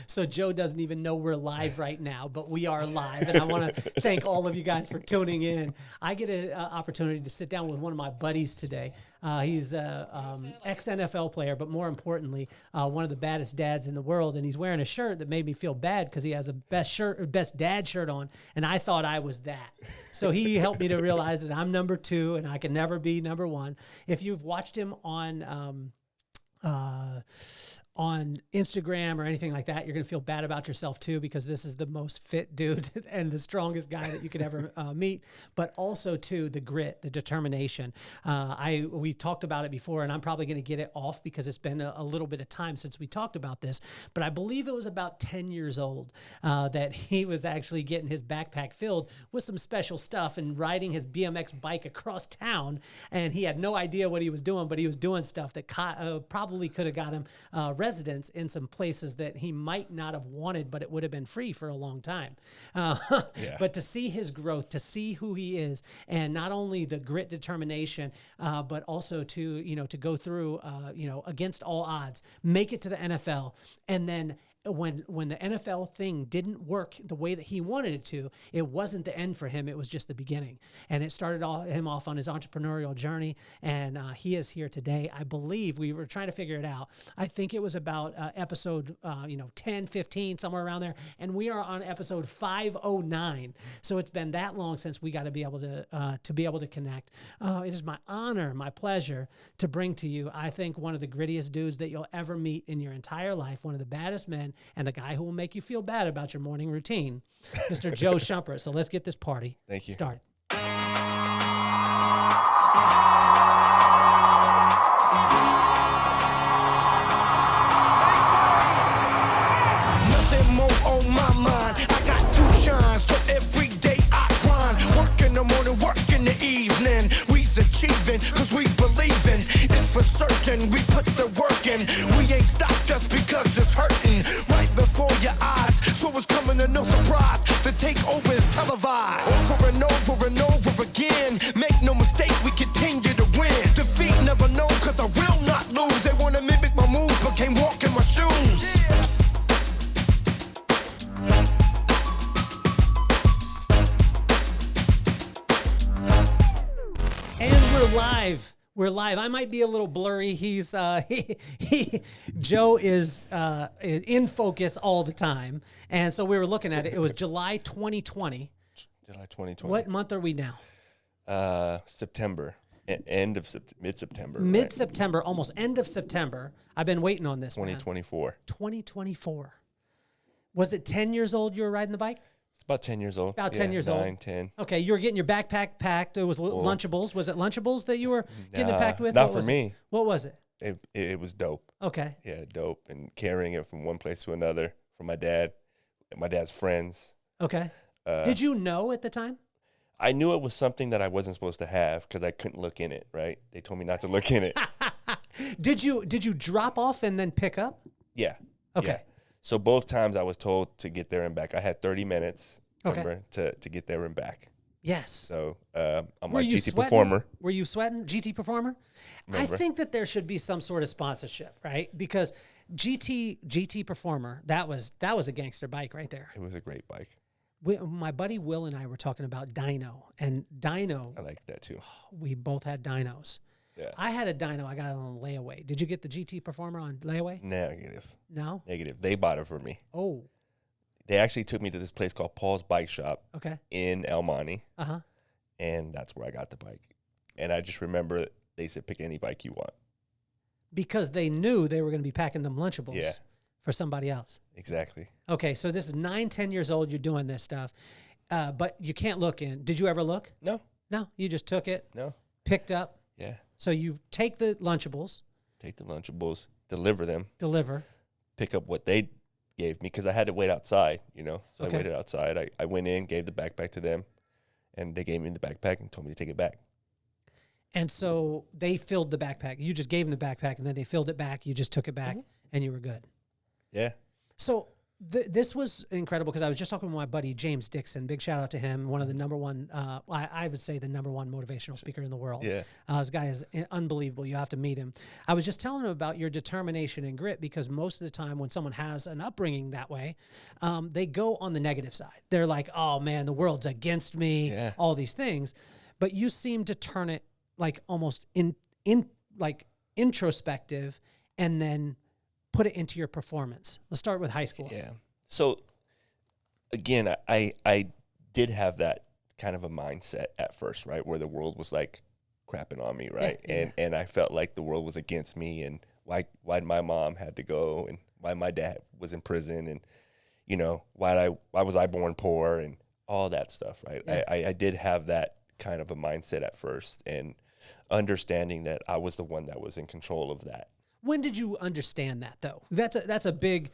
So Joe doesn't even know we're live right now, but we are live. And I want to thank all of you guys for tuning in. I get an opportunity to sit down with one of my buddies today. He's an ex-NFL player, but more importantly, one of the baddest dads in the world. And he's wearing a shirt that made me feel bad because he has a best dad shirt on, and I thought I was that. So he helped me to realize that I'm number 2 and I can never be number 1. If you've watched him on Instagram or anything like that, you're going to feel bad about yourself too, because this is the most fit dude and the strongest guy that you could ever meet, but also too the grit, the determination. We talked about it before, and I'm probably going to get it off because it's been a little bit of time since we talked about this, but I believe it was about 10 years old that he was actually getting his backpack filled with some special stuff and riding his BMX bike across town, and he had no idea what he was doing, but he was doing stuff that probably could have got him residence in some places that he might not have wanted, but it would have been free for a long time. But to see his growth, to see who he is, and not only the grit, determination, but also to go through against all odds, make it to the NFL, and then when the NFL thing didn't work the way that he wanted it to, it wasn't the end for him. It was just the beginning. And it started him off on his entrepreneurial journey. And he is here today. I believe we were trying to figure it out. I think it was about episode 10, 15, somewhere around there. And we are on episode 509. So it's been that long since we got to be able to connect. It is my honor, my pleasure to bring to you, I think, one of the grittiest dudes that you'll ever meet in your entire life, one of the baddest men, and the guy who will make you feel bad about your morning routine, Mr. Joe Shumpert. So let's get this party started. Nothing more on my mind. I got 2 shines, so every day I grind. Work in the morning, work in the evening. We's achieving, cause we believing. It's for certain, we put the work in. We ain't stopped just because it's hurting. Right before your eyes, so it's coming to no surprise. The takeover is televised. Over and over and over again. Make no mistake, we continue to win. Defeat never known, cause I will not lose. They wanna mimic my moves, but can't walk in my shoes. And we're live. We're live. I might be a little blurry. He's Joe is in focus all the time, and so we were looking at it. It was July 2020. July 2020. What month are we now? September. Mid-September. Mid-September, almost end of September. I've been waiting on this. 2024. 2024. Was it 10 years old you were riding the bike? It's about 10 years old. About 10 years old. 9, 10. Okay, you were getting your backpack packed. It was Lunchables. Was it Lunchables that you were getting it packed with? Not for me. What was it? It was dope. Okay. Yeah, dope. And carrying it from one place to another from my dad and my dad's friends. Okay. Did you know at the time? I knew it was something that I wasn't supposed to have because I couldn't look in it, right? They told me not to look in it. Did you drop off and then pick up? Yeah. Okay. Yeah. So both times I was told to get there and back. I had 30 minutes, remember, to get there and back. Yes. So I'm Were like you GT sweating? Performer. Were you sweating? GT Performer? Remember. I think that there should be some sort of sponsorship, right? Because GT Performer, that was a gangster bike right there. It was a great bike. My buddy Will and I were talking about dyno, and dyno. I like that too. We both had dynos. Yeah. I had a dyno. I got it on layaway. Did you get the GT Performer on layaway? Negative. No? Negative. They bought it for me. Oh. They actually took me to this place called Paul's Bike Shop. Okay. In El Monte. Uh-huh. And that's where I got the bike. And I just remember they said, pick any bike you want. Because they knew they were going to be packing them Lunchables for somebody else. Exactly. Okay, so this is 9, 10 years old. You're doing this stuff. But you can't look in. Did you ever look? No. No, you just took it. No. Picked up. Yeah. So you take the Lunchables. Take the Lunchables, deliver them. Deliver. Pick up what they gave me because I had to wait outside, So Okay. I waited outside. I went in, gave the backpack to them, and they gave me the backpack and told me to take it back. And so they filled the backpack. You just gave them the backpack, and then they filled it back. You just took it back, and you were good. Yeah. So This was incredible because I was just talking with my buddy James Dixon. Big shout out to him. One of the number one, I would say the number one motivational speaker in the world. Yeah. This guy is unbelievable. You have to meet him. I was just telling him about your determination and grit because most of the time when someone has an upbringing that way, they go on the negative side. They're like, oh man, the world's against me, all these things. But you seem to turn it like almost like introspective and then put it into your performance. Let's start with high school. Yeah. So again, I did have that kind of a mindset at first, right? Where the world was like crapping on me, right? And I felt like the world was against me and why my mom had to go and why my dad was in prison and, you know, why was I born poor and all that stuff, right? Yeah. I did have that kind of a mindset at first and understanding that I was the one that was in control of that. When did you understand that though? That's a big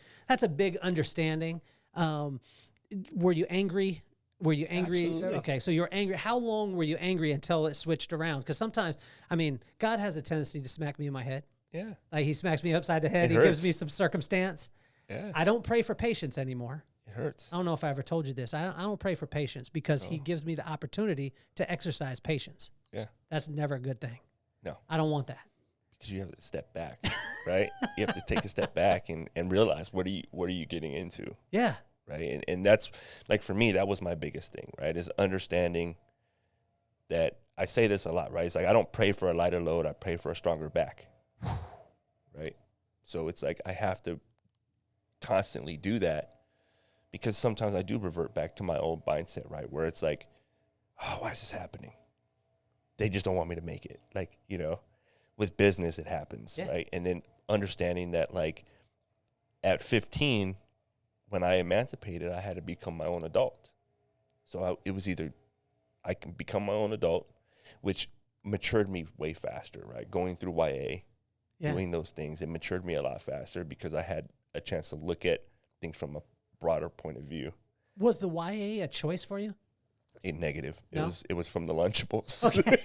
understanding. Were you angry? Absolutely. Okay, so you're angry. How long were you angry until it switched around? Because sometimes, I mean, God has a tendency to smack me in my head. Yeah. Like he smacks me upside the head. He gives me some circumstance. Yeah. I don't pray for patience anymore. It hurts. I don't know if I ever told you this. I don't pray for patience because he gives me the opportunity to exercise patience. Yeah. That's never a good thing. No. I don't want that. Because you have to step back, right? You have to take a step back and realize what are you getting into, Yeah. right? And that's like for me, that was my biggest thing, right? Is understanding that I say this a lot, right? It's like I don't pray for a lighter load, I pray for a stronger back, right? So it's like I have to constantly do that because sometimes I do revert back to my old mindset, right? Where it's like, oh, why is this happening? They just don't want me to make it, like, you know. With business, it happens, right? And then understanding that, like, at 15, when I emancipated, I had to become my own adult. So it was either I can become my own adult, which matured me way faster, right? Going through YA, doing those things, it matured me a lot faster because I had a chance to look at things from a broader point of view. Was the YA a choice for you? Negative. No? It was from the Lunchables. Okay.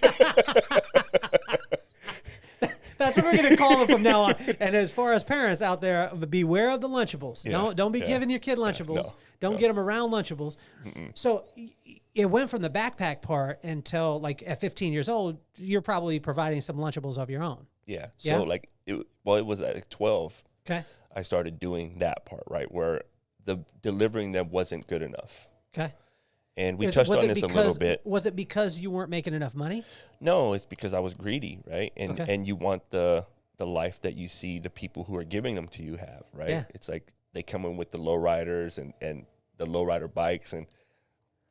That's what we're going to call it from now on. And as far as parents out there, beware of the Lunchables. Yeah, Don't be giving your kid Lunchables. No, don't get them around Lunchables. So it went from the backpack part until like at 15 years old, you're probably providing some Lunchables of your own. Yeah. So like, it was at 12. Okay. I started doing that part, right, where the delivering them wasn't good enough. Okay. And we touched on this a little bit. Was it because you weren't making enough money? No, it's because I was greedy, right? And Okay. and you want the life that you see the people who are giving them to you have, right? Yeah. It's like they come in with the lowriders and the lowrider bikes, and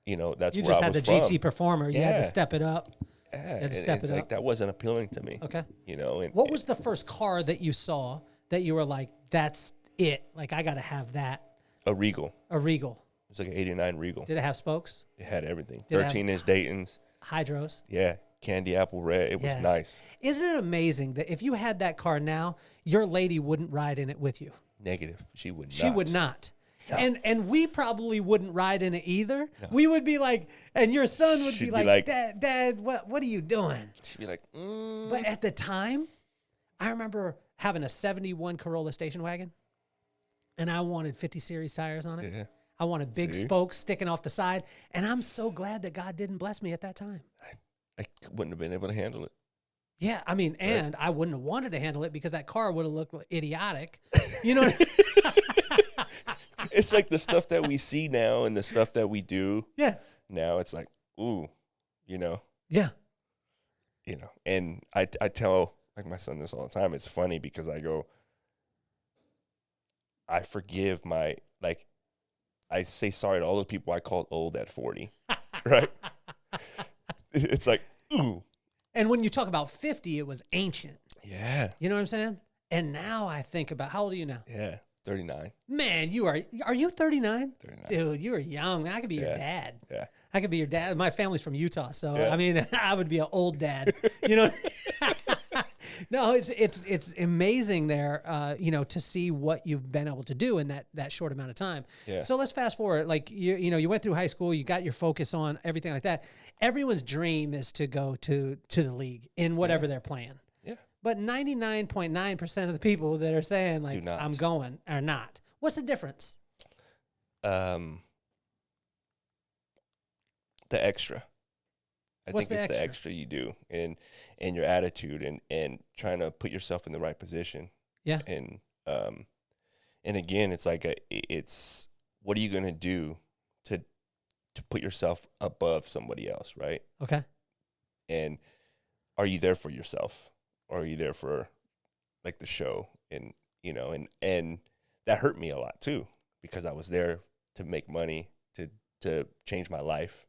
you know that's You where just I had was the from. GT Performer. You had to Yeah. step it up. Yeah, had to and step it's it like up. that wasn't appealing to me. Okay. You know, and What was the first car that you saw that you were like, that's it? Like, I got to have that. a Regal? A Regal. It was like an '89 Regal. Did it have spokes? It had everything. Did it have- 13-inch Daytons. Hydros? Yeah, candy apple red. It was Yes. nice. Isn't it amazing that if you had that car now, your lady wouldn't ride in it with you? Negative. She would not. She would not. No. And we probably wouldn't ride in it either. No. We would be like, and your son would be like, Dad, what are you doing? She'd be like, But at the time, I remember having a 71 Corolla station wagon, and I wanted 50 series tires on it. Yeah. I wanted big spokes sticking off the side, and I'm so glad that God didn't bless me at that time. I wouldn't have been able to handle it. Yeah, I mean, and I wouldn't have wanted to handle it because that car would have looked idiotic. You know what It's like the stuff that we see now and the stuff that we do. Yeah. Now it's like, ooh, you know. Yeah. You know, and I tell like my son this all the time. It's funny because I go, I forgive I say sorry to all the people I called old at 40, right? It's like, ooh. And when you talk about 50, it was ancient. Yeah. You know what I'm saying? And now I think about, how old are you now? Yeah, 39. Man, are you 39? 39. Dude, you are young. I could be your dad. Yeah. I could be your dad. My family's from Utah, so Yeah. I mean, I would be an old dad. You know? No, it's amazing there, you know, to see what you've been able to do in that short amount of time. Yeah. So let's fast forward. Like you know, you went through high school, you got your focus on everything like that. Everyone's dream is to go to the league in whatever they're playing. Yeah. But 99.9% of the people that are saying like Do not. I'm going are not. What's the difference? The extra. I What's think the it's the extra? extra you do, and your attitude, and trying to put yourself in the right position. Yeah. And again, it's like it's what are you gonna do to put yourself above somebody else, right? Okay. And are you there for yourself, or are you there for like the show? And and that hurt me a lot too, because I was there to make money, to change my life,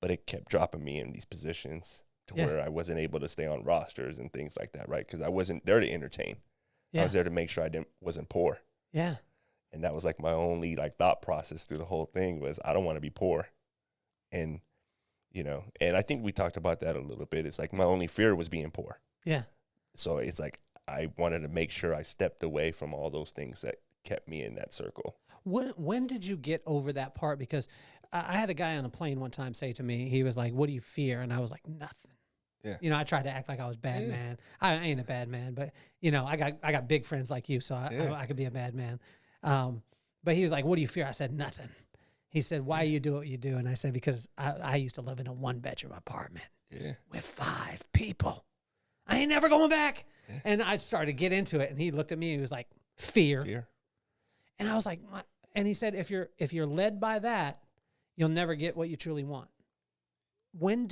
but it kept dropping me in these positions to Yeah. where I wasn't able to stay on rosters and things like that, right? Because I wasn't there to entertain. I Yeah. was there to make sure I wasn't poor. Yeah. And that was like my only like thought process through the whole thing was I don't want to be poor. And, and I think we talked about that a little bit. It's like my only fear was being poor. Yeah. So it's like I wanted to make sure I stepped away from all those things that kept me in that circle. When did you get over that part? Because I had a guy on a plane one time say to me, he was like, "What do you fear?" And I was like, "Nothing." Yeah. I tried to act like I was a bad man. I ain't a bad man, but I got big friends like you, so I could be a bad man. But he was like, "What do you fear?" I said, "Nothing." He said, "Why you do what you do?" And I said, "Because I used to live in a 1-bedroom apartment with 5 people. I ain't never going back." Yeah. And I started to get into it, and he looked at me and he was like, Fear. And I was like, and he said, if you're led by that, you'll never get what you truly want. When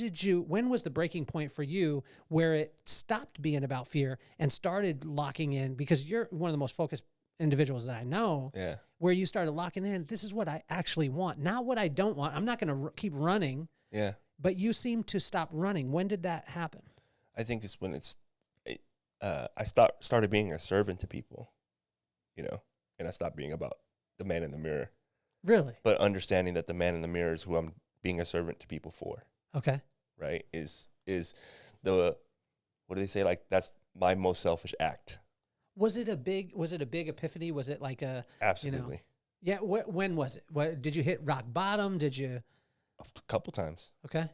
was the breaking point for you where it stopped being about fear and started locking in? Because you're one of the most focused individuals that I know. Yeah. Where you started locking in, this is what I actually want, not what I don't want. I'm not going to keep running. Yeah. But you seem to stop running. When did that happen? I think it's when I started being a servant to people, and I stopped being about the man in the mirror. Really? But understanding that the man in the mirror is who I'm being a servant to people for. Okay. Right? Is the, what do they say? Like, that's my most selfish act. Was it a big epiphany? Was it like a, Absolutely. Yeah. When was it? Did you hit rock bottom? Did you? A couple times. Okay.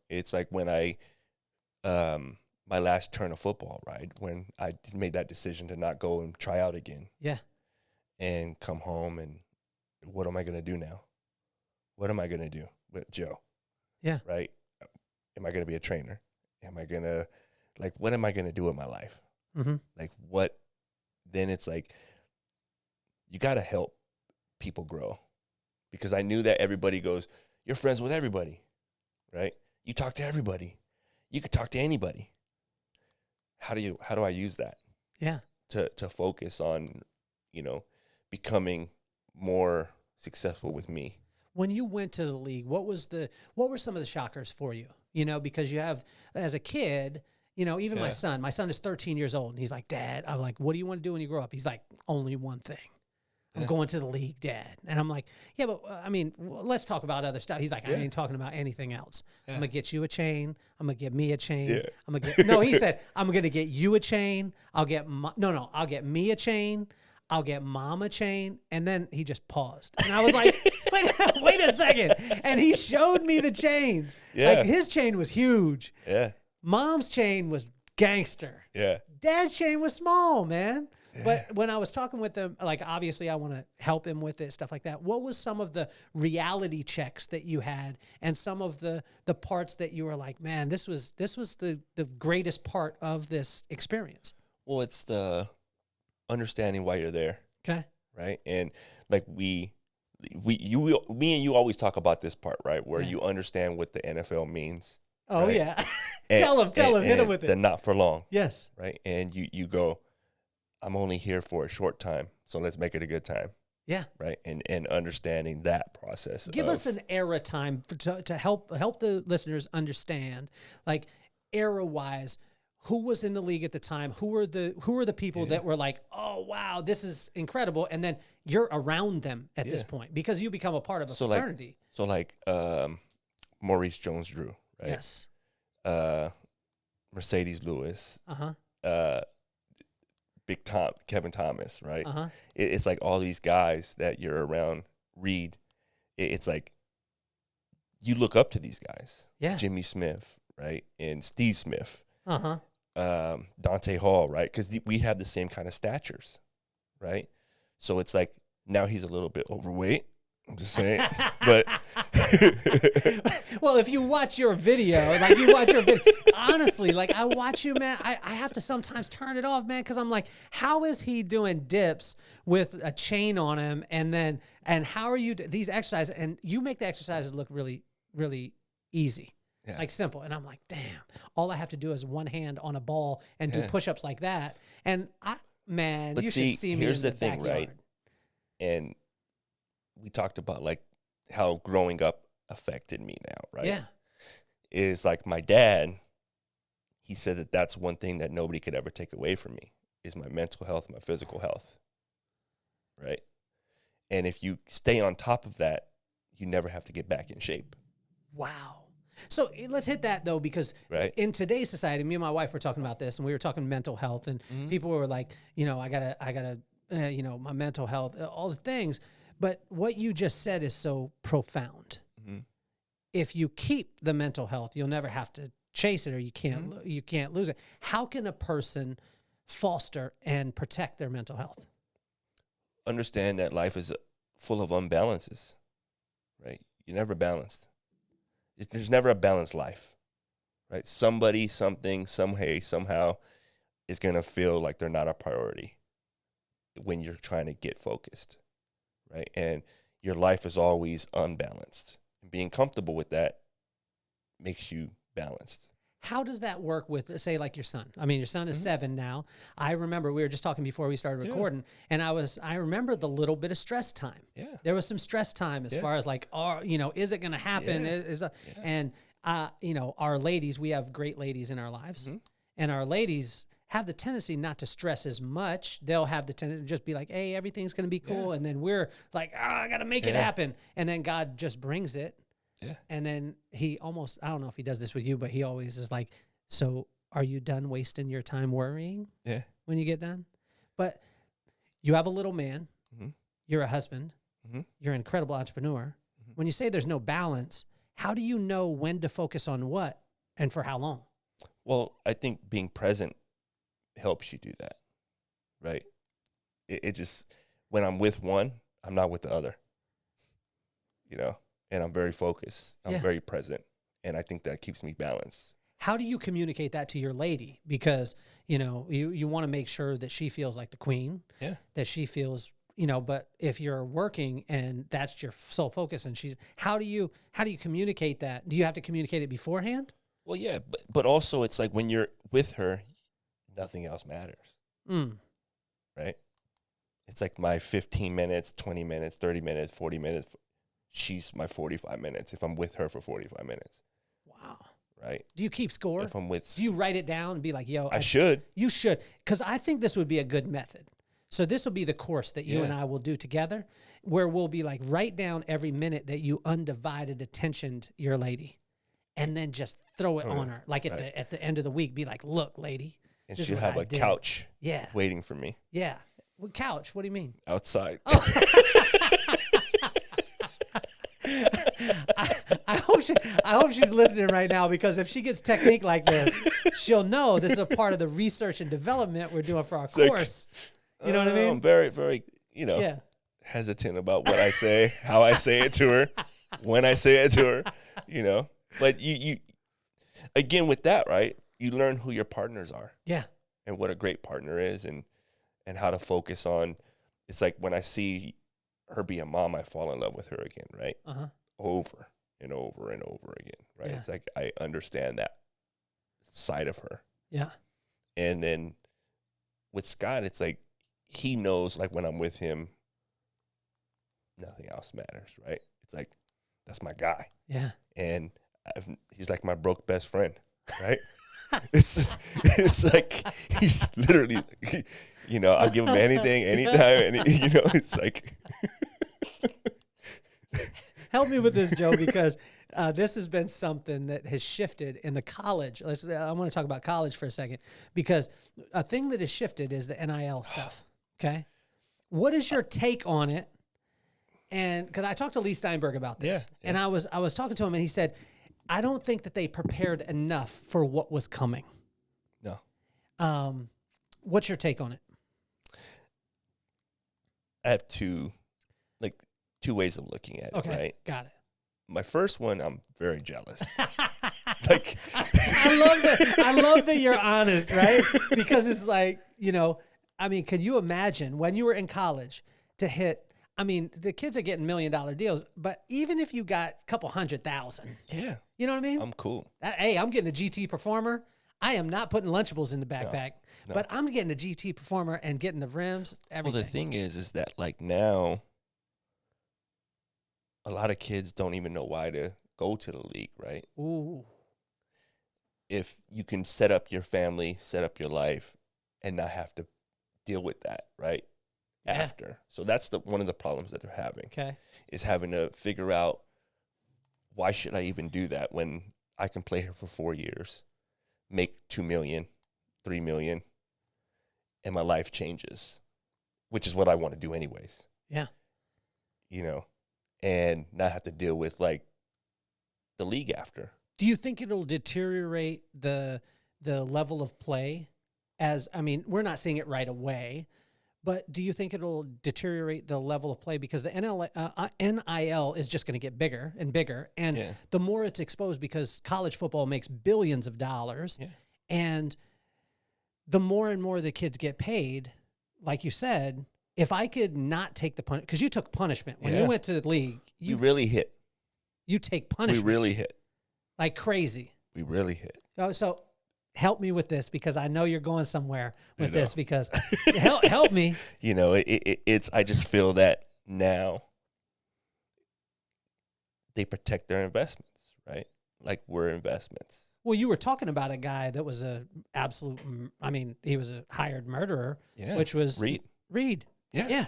It's like when my last turn of football, right? When I made that decision to not go and try out again. Yeah. And come home, and what am I going to do now? What am I going to do with Joe? Yeah. Right? Am I going to be a trainer? Am I going to, what am I going to do with my life? Mm-hmm. Then it's like, you got to help people grow. Because I knew that everybody goes, you're friends with everybody, right? You talk to everybody. You could talk to anybody. How do I use that? Yeah. To focus on, becoming more successful with me. When you went to the league, what were some of the shockers for you? Because you have, as a kid, even my son is 13 years old, and he's like, "Dad," I'm like, "What do you want to do when you grow up?" He's like, "Only one thing. I'm going to the league, Dad." And I'm like, "Yeah, but let's talk about other stuff." He's like, "I ain't talking about anything else. I'm going to get you a chain. I'm going to get me a chain. Yeah. I'm going to get," no, he said, "I'm going to get you a chain. I'll get me a chain. I'll get Mom a chain." And then he just paused. And I was like, wait a second. And he showed me the chains. Yeah. Like, his chain was huge. Yeah. Mom's chain was gangster. Yeah. Dad's chain was small, man. Yeah. But when I was talking with him, like, obviously I want to help him with it, stuff like that. What was some of the reality checks that you had, and some of the parts that you were like, man, this was the greatest part of this experience? Well, it's the understanding why you're there. Okay. Right. And like me and you always talk about this part, right? Where you understand what the NFL means. Oh, right? yeah. Tell him, hit him with it. The not for long. Yes. Right. And you go, I'm only here for a short time, so let's make it a good time. Yeah. Right. And understanding that process. Give us an era time to help the listeners understand, like, era wise, who was in the league at the time? Who were the people that were like, "Oh, wow, this is incredible," and then you're around them at this point because you become a part of a fraternity. Maurice Jones-Drew, right? Yes. Mercedes Lewis. Big Tom, Kevin Thomas, right? It's like all these guys that you're around. Reed. It's like you look up to these guys. Yeah. Jimmy Smith, right? And Steve Smith. Uh-huh. Dante Hall, right? Because we have the same kind of statures, right? So it's like now he's a little bit overweight, I'm just saying. But Well, if you watch your video, honestly, like I watch you, man, I have to sometimes turn it off, man, because I'm like, how is he doing dips with a chain on him? And how are you, these exercises, and you make the exercises look really, really easy. Yeah. Like simple. And I'm like, damn, all I have to do is one hand on a ball and do push-ups like that. And but you should see me here's in the thing, backyard. right? And we talked about like how growing up affected me now, right? Yeah. Is like my dad, he said that that's one thing that nobody could ever take away from me is my mental health, my physical health, right? And if you stay on top of that, you never have to get back in shape. Wow. So let's hit that though, because in today's society, me and my wife were talking about this, and we were talking mental health, and people were like, I gotta, my mental health, all the things. But what you just said is so profound. Mm-hmm. If you keep the mental health, you'll never have to chase it, or you can't lose it. How can a person foster and protect their mental health? Understand that life is full of unbalances, right? You're never balanced. There's never a balanced life, right? Somebody, something, some way, somehow is going to feel like they're not a priority when you're trying to get focused, right? And your life is always unbalanced. And being comfortable with that makes you balanced. How does that work with, say, like your son? I mean, your son is 7 now. I remember we were just talking before we started recording, and I remember the little bit of stress time. Yeah. There was some stress time as far as like, is it going to happen? And, our ladies, we have great ladies in our lives, and our ladies have the tendency not to stress as much. They'll have the tendency to just be like, hey, everything's going to be cool. And then we're like, I got to make it happen. And then God just brings it. Yeah. And then he almost, I don't know if he does this with you, but he always is like, so are you done wasting your time worrying when you get done? But you have a little man. Mm-hmm. You're a husband. Mm-hmm. You're an incredible entrepreneur. Mm-hmm. When you say there's no balance, how do you know when to focus on what and for how long? Well, I think being present helps you do that, right? It just, when I'm with one, I'm not with the other, and I'm very focused. I'm very present. And I think that keeps me balanced. How do you communicate that to your lady? Because, you want to make sure that she feels like the queen, that she feels, but if you're working and that's your sole focus and how do you communicate that? Do you have to communicate it beforehand? Well, yeah, but also it's like when you're with her, nothing else matters, right? It's like my 15 minutes, 20 minutes, 30 minutes, 40 minutes. She's my 45 minutes if I'm with her for 45 minutes. Wow. Right? Do you keep score? If I'm with... Do you write it down and be like, yo... I should. You should. Because I think this would be a good method. So this will be the course that you and I will do together, where we'll be like, write down every minute that you undivided attentioned your lady, and then just throw it on her. Like at the end of the week, be like, look, lady. And she'll have a couch waiting for me. Yeah. What couch? What do you mean? Outside. Oh. I hope she's listening right now, because if she gets technique like this, she'll know this is a part of the research and development we're doing for our course. You know what I mean? I'm very, very, hesitant about what I say, how I say it to her, when I say it to her, But you again, with that, right, you learn who your partners are. Yeah. And what a great partner is, and how to focus on. It's like when I see her be a mom, I fall in love with her again, right? Over and over and over again, right? It's like I understand that side of her. Yeah. And then with Scott, it's like he knows, like when I'm with him, nothing else matters, right? It's like, that's my guy. Yeah. And he's like my broke best friend, right? It's like he's literally, I'll give him anything, anytime, it's like. Help me with this, Joe, because this has been something that has shifted in the college. I want to talk about college for a second, because a thing that has shifted is the NIL stuff. Okay. What is your take on it? And because I talked to Lee Steinberg about this, and I was talking to him, and he said, I don't think that they prepared enough for what was coming. No. What's your take on it? I have two, two ways of looking at it, Okay, right? got it. My first one, I'm very jealous. Like, I love that you're honest, right? Because it's like, I mean, can you imagine when you were in college to hit? I mean, the kids are getting $1 million deals, but even if you got a couple 100,000, yeah, you know what I mean? I'm cool. Hey, I'm getting a GT Performer. I am not putting Lunchables in the backpack, No. but I'm getting a GT Performer and getting the rims, everything. Well, the thing is that like now, a lot of kids don't even know why to go to the league, right? Ooh. If you can set up your family, set up your life, and not have to deal with that, right? Yeah. After. So that's one of the problems that they're having. Okay. Is having to figure out, why should I even do that when I can play here for 4 years, make $2 million, $3 million, and my life changes, which is what I want to do anyways. Yeah. And not have to deal with like the league after. Do you think it'll deteriorate the level of play? I mean, we're not seeing it right away, but do you think it'll deteriorate the level of play because the NIL is just going to get bigger and bigger, and the more it's exposed, because college football makes billions of dollars, and the more and more the kids get paid, like you said, if I could not take the punishment, because you took punishment when you went to the league, you really hit. You take punishment. We really hit. Like crazy. We really hit. So help me with this, because I know you're going somewhere with this, because help me. It's I just feel that now they protect their investments, right? Like we're investments. Well, you were talking about a guy that was he was a hired murderer, which was Reed. Yeah.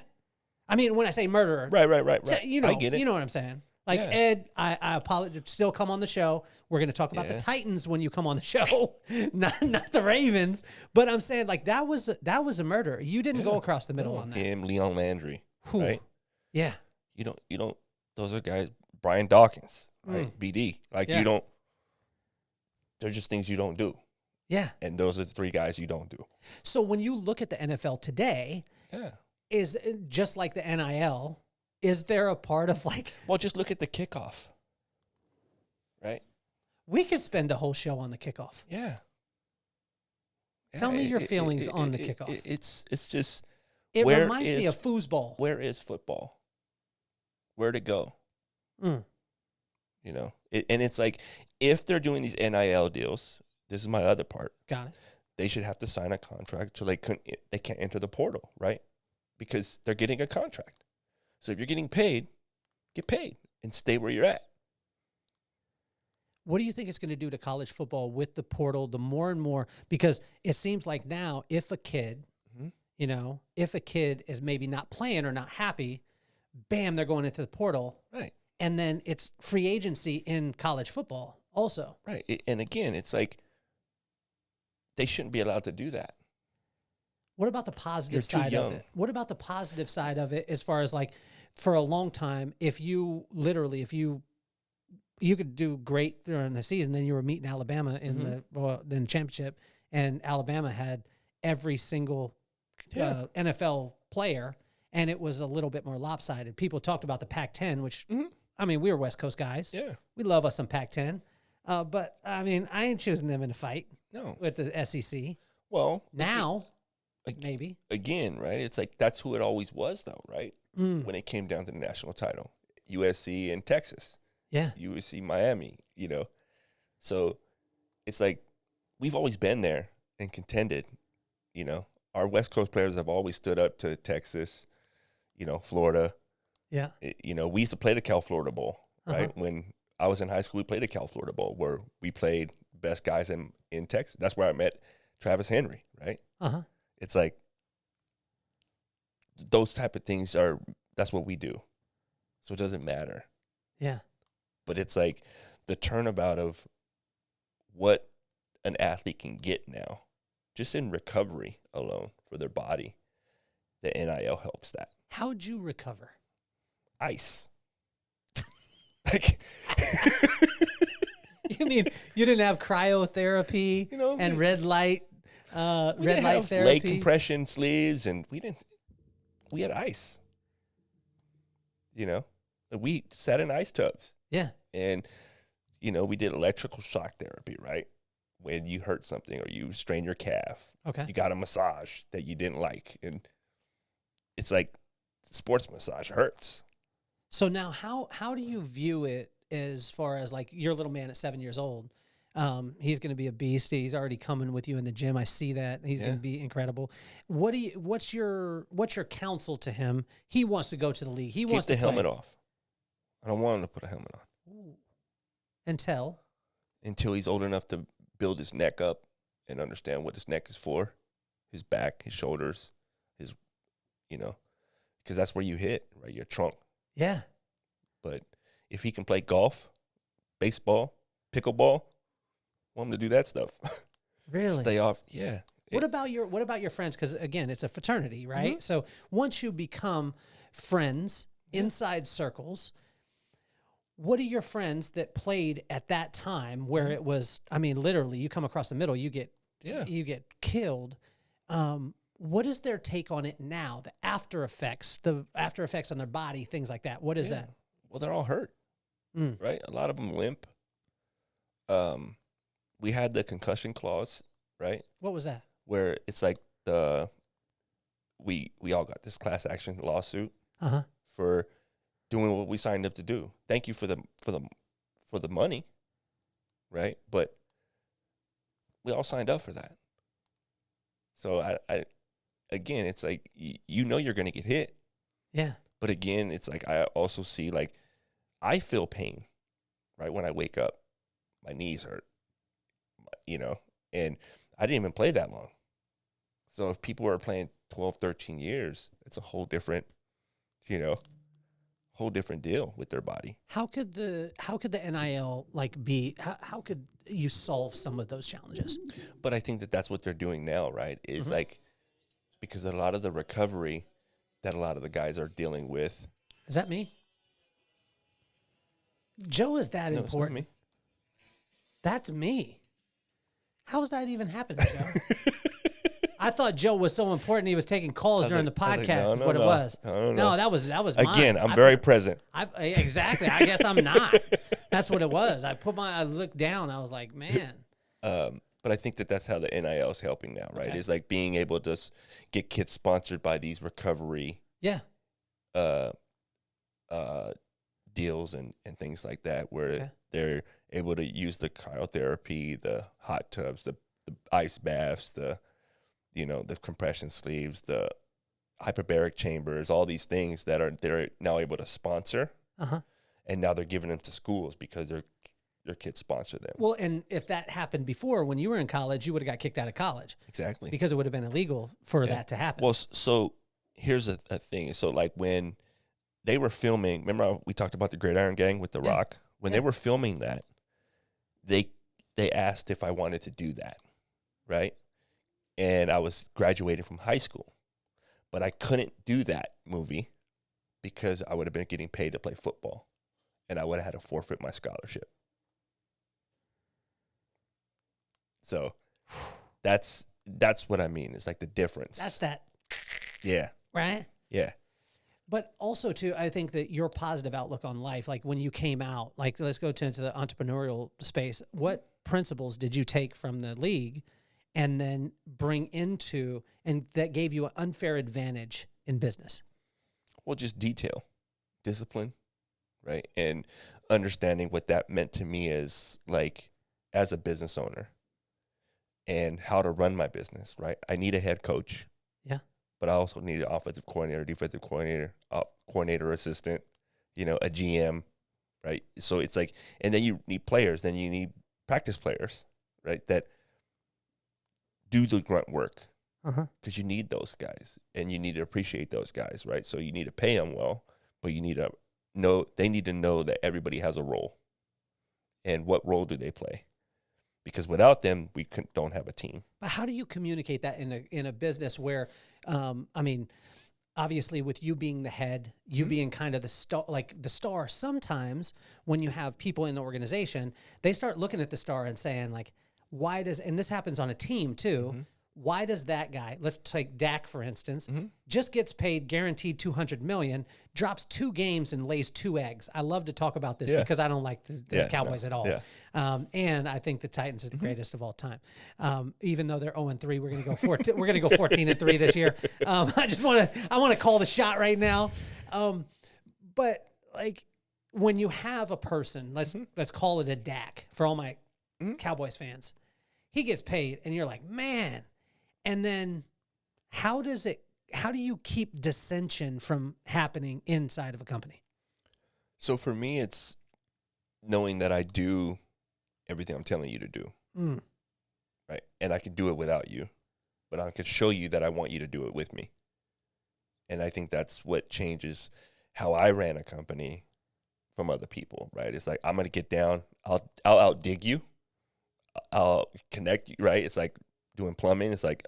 I mean, when I say murderer. Right. So, I get it. You know what I'm saying? Like, Ed, I apologize. Still come on the show. We're going to talk about the Titans when you come on the show, not the Ravens. But I'm saying, like, that was a murder. You didn't go across the middle on that. Him, Leon Landry, right? Yeah. You don't. Those are guys. Brian Dawkins, right? BD. Like you don't. They're just things you don't do. Yeah. And those are the three guys you don't do. So when you look at the NFL today, is just like the NIL. Is there a part of like... Well, just look at the kickoff, right? We could spend a whole show on the kickoff. Yeah. Tell me your feelings on the kickoff. It's just... It reminds me of foosball. Where is football? Where to go? And it's like, if they're doing these NIL deals, this is my other part. Got it. They should have to sign a contract so they can't enter the portal, right? Because they're getting a contract. So if you're getting paid, get paid and stay where you're at. What do you think it's going to do to college football with the portal, the more and more? Because it seems like now, if a kid, if a kid is maybe not playing or not happy, bam, they're going into the portal. Right. And then it's free agency in college football also. Right. And again, it's like they shouldn't be allowed to do that. What about the positive side of it? What about the positive side of it as far as like, for a long time, if you could do great during the season, then you were meeting Alabama in the championship, and Alabama had every single NFL player, and it was a little bit more lopsided. People talked about the Pac-10, which, I mean, we were West Coast guys. Yeah. We love us some Pac-10. But, I mean, I ain't choosing them in a fight with the SEC. Well, now... maybe. Again, right? It's like that's who it always was, though, right? When it came down to the national title. USC and Texas. Yeah. USC, Miami, So it's like we've always been there and contended, Our West Coast players have always stood up to Texas, Florida. Yeah. We used to play the Cal Florida Bowl, right? When I was in high school, we played the Cal Florida Bowl where we played best guys in Texas. That's where I met Travis Henry, right? It's like those type of things that's what we do. So it doesn't matter. Yeah. But it's like the turnabout of what an athlete can get now, just in recovery alone for their body, the NIL helps that. How'd you recover? Ice. Like, you mean you didn't have cryotherapy and red light therapy? Leg compression sleeves, and we had ice. We sat in ice tubs. Yeah. And, we did electrical shock therapy, right? When you hurt something or you strain your calf. Okay. You got a massage that you didn't like. And it's like sports massage hurts. So now how do you view it as far as like your little man at 7 years old? He's going to be a beast. He's already coming with you in the gym. I see that. He's going to be incredible. What's your counsel to him? He wants to go to the league. He wants to Keep the helmet off. I don't want him to put a helmet on. Ooh. Until he's old enough to build his neck up and understand what his neck is for, his back, his shoulders, his, because that's where you hit, right? Your trunk. Yeah. But if he can play golf, baseball, pickleball, want him to do that stuff. Really? Stay off. Yeah. What about your friends? Because again, it's a fraternity, right? Mm-hmm. So once you become friends inside circles, what are your friends that played at that time where it was? I mean, literally, you come across the middle, you get killed. What is their take on it now? The after effects on their body, things like that. What is that? Well, they're all hurt, right? A lot of them limp. We had the concussion clause, right? What was that? Where it's like we all got this class action lawsuit for doing what we signed up to do. Thank you for the money, right? But we all signed up for that. So I again, it's like you're going to get hit. Yeah. But again, it's like I also see like I feel pain, right? When I wake up, my knees hurt, and I didn't even play that long. So if people are playing 12, 13 years, it's a whole different, whole different deal with their body. How could the NIL be? How could you solve some of those challenges? But I think that's what they're doing now, right? Is like because a lot of the recovery that a lot of the guys are dealing with. Is that me? Joe is that important? It's not me. That's me. How is that even happening, Joe? I thought Joe was so important he was taking calls during the podcast. It was. No, that was mine. Again, I'm very present. Exactly. I guess I'm not. That's what it was. I looked down. I was like, man. But I think that's how the NIL is helping now, right? Okay. It's like being able to get kids sponsored by these recovery deals and things like that, where they're able to use the cryotherapy, the hot tubs, the ice baths, the compression sleeves, the hyperbaric chambers, all these things that they're now able to sponsor. And now they're giving them to schools because their kids sponsor them. Well, and if that happened before, when you were in college, you would have got kicked out of college. Exactly. Because it would have been illegal for that to happen. Well, so here's a thing. So like when they were filming, remember we talked about the Gridiron Gang with The Rock? When they were filming that, they asked if I wanted to do that, right? And I was graduating from high school. But I couldn't do that movie because I would have been getting paid to play football. And I would have had to forfeit my scholarship. So that's what I mean. It's like the difference. That's that. Yeah. Right? Yeah. But also, too, I think that your positive outlook on life, like when you came out, like let's go into the entrepreneurial space. What principles did you take from the league and then bring into, and that gave you an unfair advantage in business? Well, just detail, discipline, right? And understanding what that meant to me as a business owner and how to run my business, right? I need a head coach. Yeah. But I also need an offensive coordinator, defensive coordinator, coordinator assistant, a GM, right? So it's like, and then you need players, then you need practice players, right? That do the grunt work because you need those guys and you need to appreciate those guys, right? So you need to pay them well, but you need to they need to know that everybody has a role and what role do they play? Because without them, we don't have a team. But how do you communicate that in a business where, obviously with you being the head, you being kind of the star, sometimes when you have people in the organization, they start looking at the star and saying why does, and this happens on a team too, Why does that guy, let's take Dak for instance, Mm-hmm. just gets paid guaranteed $200 million, drops 2 games and lays 2 eggs? I love to talk about this Yeah. because I don't like the Yeah, Cowboys no, at all. yeah. And I think the Titans are the greatest of all time. Even though they're 0-3, we're going to go 14. We're going to go 14-3 this year. I want to call the shot right now. But like when you have a person, let's call it a Dak for all my Cowboys fans, he gets paid, and you're like, man. And then how do you keep dissension from happening inside of a company? So for me, it's knowing that I do everything I'm telling you to do. Right. And I can do it without you, but I can show you that I want you to do it with me. And I think that's what changes how I ran a company from other people, right? It's like, I'm going to get down. I'll outdig you. I'll connect you, right? It's like doing plumbing. It's like,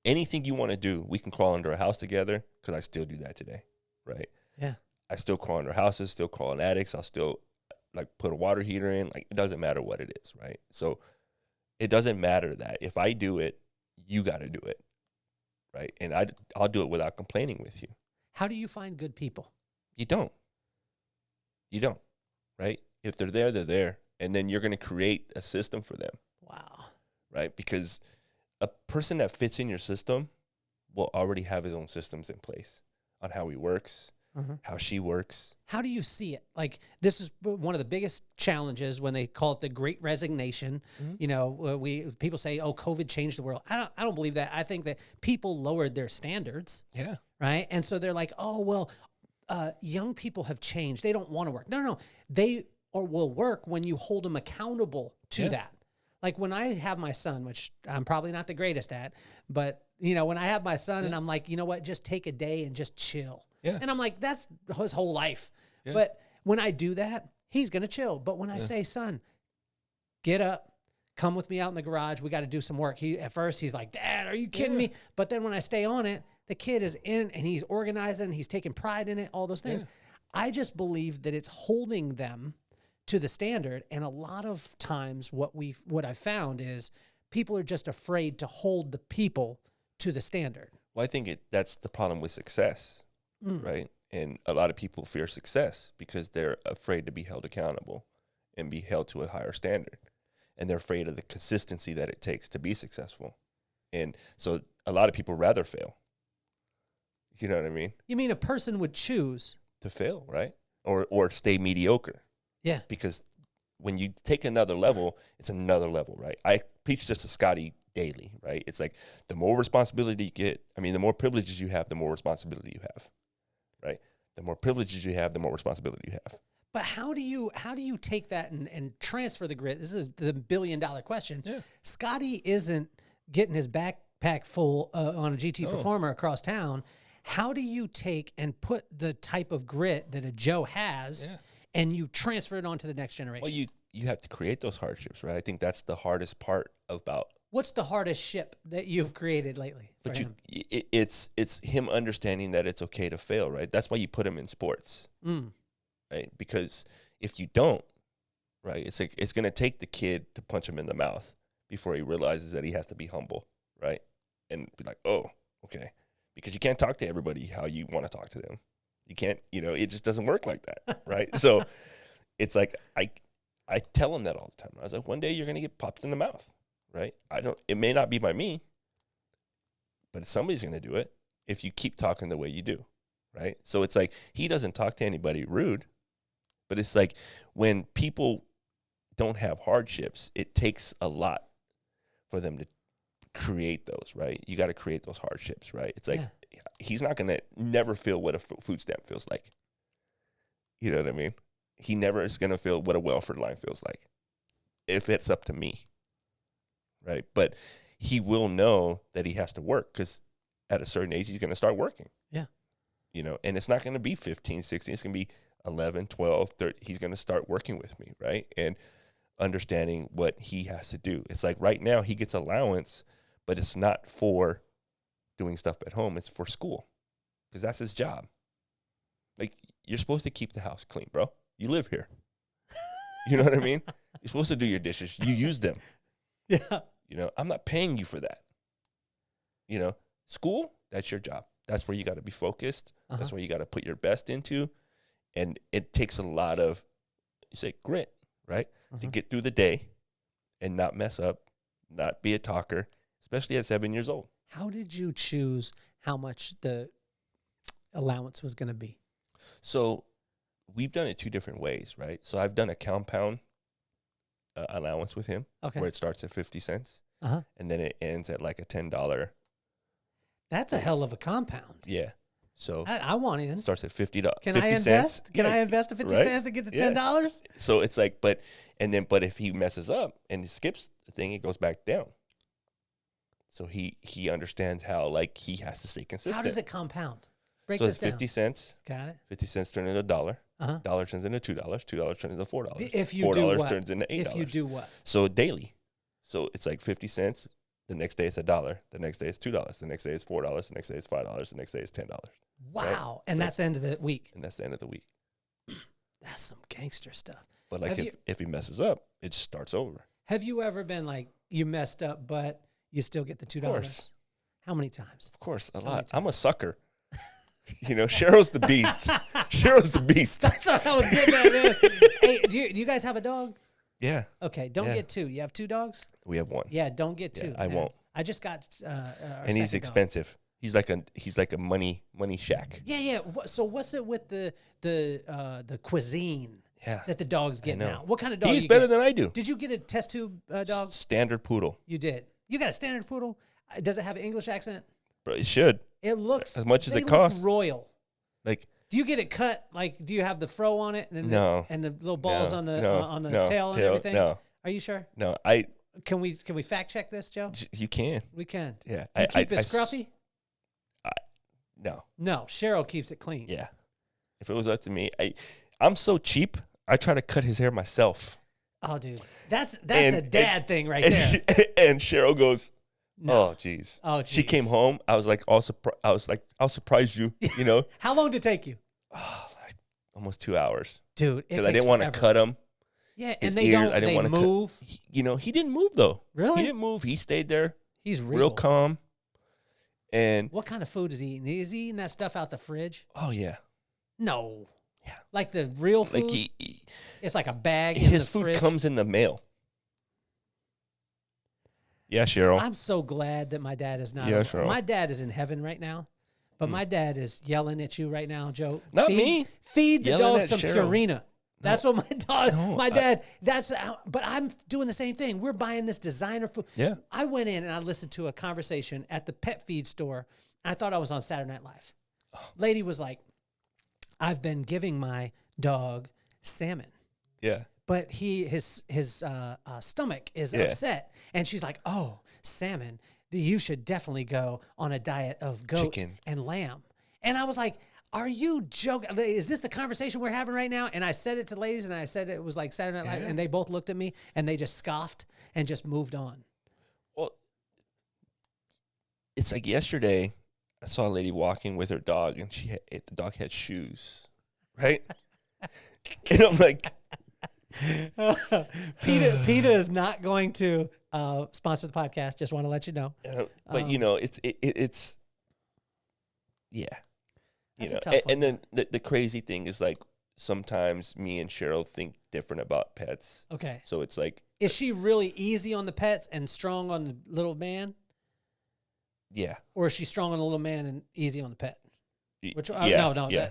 anything you want to do, we can crawl under a house together, because I still do that today, right? Yeah. I still crawl under houses, still crawl in attics. I'll still like put a water heater in. Like, it doesn't matter what it is, right? So it doesn't matter that if I do it, you got to do it, right? And I'll do it without complaining with you. How do you find good people? You don't, right? If they're there, they're there. And then you're going to create a system for them. Wow. Right? Because a person that fits in your system will already have his own systems in place on how he works, how she works. How do you see it? Like, this is one of the biggest challenges when they call it the Great Resignation. You know, people say, "Oh, COVID changed the world." I don't believe that. I think that people lowered their standards. Yeah. Right. And so they're like, "Oh, well, young people have changed. They don't want to work." No. They will work when you hold them accountable to that. Like when I have my son, which I'm probably not the greatest at, but you know, when I have my son and I'm like, you know what, just take a day and just chill. Yeah. And I'm like, that's his whole life. Yeah. But when I do that, he's going to chill. But when I say, son, get up, come with me out in the garage, we got to do some work. At first he's like, Dad, are you kidding me? But then when I stay on it, the kid is in and he's organizing, he's taking pride in it, all those things. Yeah. I just believe that it's holding them to the standard. And a lot of times what I found is people are just afraid to hold the people to the standard. Well, I think that's the problem with success, right? And a lot of people fear success because they're afraid to be held accountable and be held to a higher standard. And they're afraid of the consistency that it takes to be successful. And so a lot of people rather fail. You know what I mean? You mean a person would choose to fail, right? Or stay mediocre. Yeah. Because when you take another level, it's another level, right? I preach this to Scotty daily, right? It's like the more responsibility you get, the more privileges you have, the more responsibility you have, right? The more privileges you have, the more responsibility you have. But how do you take that and transfer the grit? This is the $1 billion question. Yeah. Scotty isn't getting his backpack full on a GT Performer across town. How do you take and put the type of grit that a Joe has and you transfer it on to the next generation? Well, you have to create those hardships, right? I think that's the hardest part about. What's the hardest ship that you've created lately for him? It's him understanding that it's okay to fail, right? That's why you put him in sports, right? Because if you don't, right, it's going to take the kid to punch him in the mouth before he realizes that he has to be humble, right? And be like, oh, okay. Because you can't talk to everybody how you want to talk to them. You can't, it just doesn't work like that, right? So it's like I tell him that all the time. I was like, one day you're going to get popped in the mouth, right? It may not be by me, but somebody's going to do it if you keep talking the way you do, right? So it's like he doesn't talk to anybody rude, but it's like when people don't have hardships, it takes a lot for them to create those, right? You got to create those hardships, right? It's like he's not going to never feel what a food stamp feels like. You know what I mean? He never is going to feel what a welfare line feels like if it's up to me, right? But he will know that he has to work because at a certain age, he's going to start working. Yeah. And it's not going to be 15, 16. It's going to be 11, 12, 13. He's going to start working with me, right? And understanding what he has to do. It's like right now he gets allowance, but it's not for doing stuff at home. It's for school because that's his job. Like, you're supposed to keep the house clean, bro. You live here. You know what I mean? You're supposed to do your dishes. You use them. Yeah. I'm not paying you for that. You know, school, that's your job. That's where you got to be focused. That's where you got to put your best into. And it takes a lot of, you say, grit, right? To get through the day and not mess up, not be a talker, especially at 7 years old. How did you choose how much the allowance was going to be? So we've done it 2 different ways, right? So I've done a compound allowance with him, where it starts at 50 cents, and then it ends at like a $10. That's a hell of a compound. Yeah. So I want in. Starts at $50. Can 50 I invest? cents. Can I invest the 50 cents and get the $10? So it's like, but if he messes up and he skips the thing, it goes back down. So he understands how, like, he has to stay consistent. How does it compound? Break so this it's down. 50 cents. Got it. 50 cents turn into $1. $1 turns into $2. $2 turns into $4. If you $4 do what? turns into $8. If you do what? So daily. So it's like 50 cents. The next day it's $1. The next day it's $2. The next day it's $4. The next day it's $5. The next day it's $10. Wow. Right? And that's the end of the week. And that's the end of the week. That's some gangster stuff. But like if he messes up, it just starts over. Have you ever been like, you messed up, but you still get the $2? Of course. How many times? Of course, a lot. I'm a sucker. You know, Cheryl's the beast. Cheryl's the beast. That's what I was getting at, man. Hey, do you guys have a dog? Yeah. Okay, don't get 2. You have 2 dogs? We have 1. Yeah, don't get 2. Yeah, I won't. I just got and he's expensive. Dog. He's like a money shack. Yeah. So what's it with the cuisine that the dogs get now? What kind of dog? He's better than I do. Did you get a test tube dog? Standard poodle. You did. You got a standard poodle? Does it have an English accent? Bro, it should. It looks as much as it costs. Royal. Like, do you get it cut? Like, do you have the fro on it and no, the little balls on the tail and everything? No. Are you sure? No, Can we fact check this, Joe? You can. We can. Yeah. You keep it scruffy? No. No, Cheryl keeps it clean. Yeah. If it was up to me, I'm so cheap. I try to cut his hair myself. Oh, dude, that's a dad thing right there. And Cheryl goes, no. "Oh, geez." Oh, geez. She came home. I was like, I'll surprise you. You know. How long did it take you? Oh, like almost 2 hours, dude. Because I didn't want to cut him. Yeah, his and they ears, don't. I didn't want to move. You know, he didn't move though. Really? He didn't move. He stayed there. He's real calm. And what kind of food is he eating? Is he eating that stuff out the fridge? Oh yeah. No. Yeah. Like the real food. Like it's like a bag. His food comes in the mail. Yeah, Cheryl. I'm so glad that my dad is not. Yeah, Cheryl. My dad is in heaven right now, but my dad is yelling at you right now, Joe. Not me. Feed the Yelling dog at some Cheryl. Purina. That's what my dad. No, But I'm doing the same thing. We're buying this designer food. Yeah. I went in and I listened to a conversation at the pet feed store. I thought I was on Saturday Night Live. Lady was like, "I've been giving my dog salmon." Yeah. But his stomach is upset, and she's like, "Oh, salmon! You should definitely go on a diet of goat Chicken. and lamb." And I was like, "Are you joking? Is this the conversation we're having right now?" And I said it to the ladies, and I said it was like Saturday Night Live, and they both looked at me and they just scoffed and just moved on. Well, it's like yesterday, I saw a lady walking with her dog, and the dog had shoes, right? And I'm like. PETA is not going to sponsor the podcast. Just want to let you know. But you know, it's yeah. You know, tough and then the crazy thing is like sometimes me and Cheryl think different about pets. Okay. So it's like, is she really easy on the pets and strong on the little man? Yeah. Or is she strong on the little man and easy on the pet? Which no. Yeah.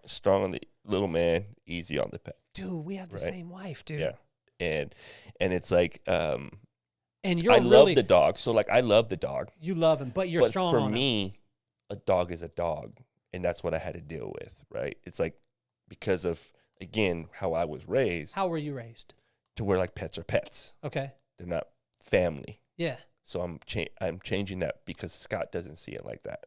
Strong on the little man, easy on the pet. Dude, we have the same wife, dude. Yeah. And it's like and I love the dog. So like I love the dog. You love him, but you're strong on him. For me, a dog is a dog, and that's what I had to deal with, right? It's like because of again how I was raised. How were you raised? To where like pets are pets. Okay. They're not family. Yeah. So I'm changing that because Scott doesn't see it like that,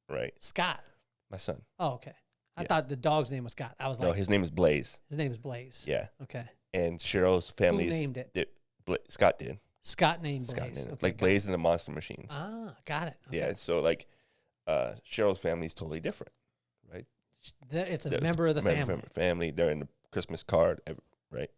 right? Scott. My son. Oh, okay. I thought the dog's name was Scott. I was like, no, his name is Blaze. His name is Blaze. Yeah. Okay. And Cheryl's family named it? Scott did. Scott named Scott Blaze. named it. Okay, Like Blaze and the Monster Machines. Ah, got it. Okay. Yeah. So like, Cheryl's family is totally different, right? It's a member of the family. Family. They're in the Christmas card, right?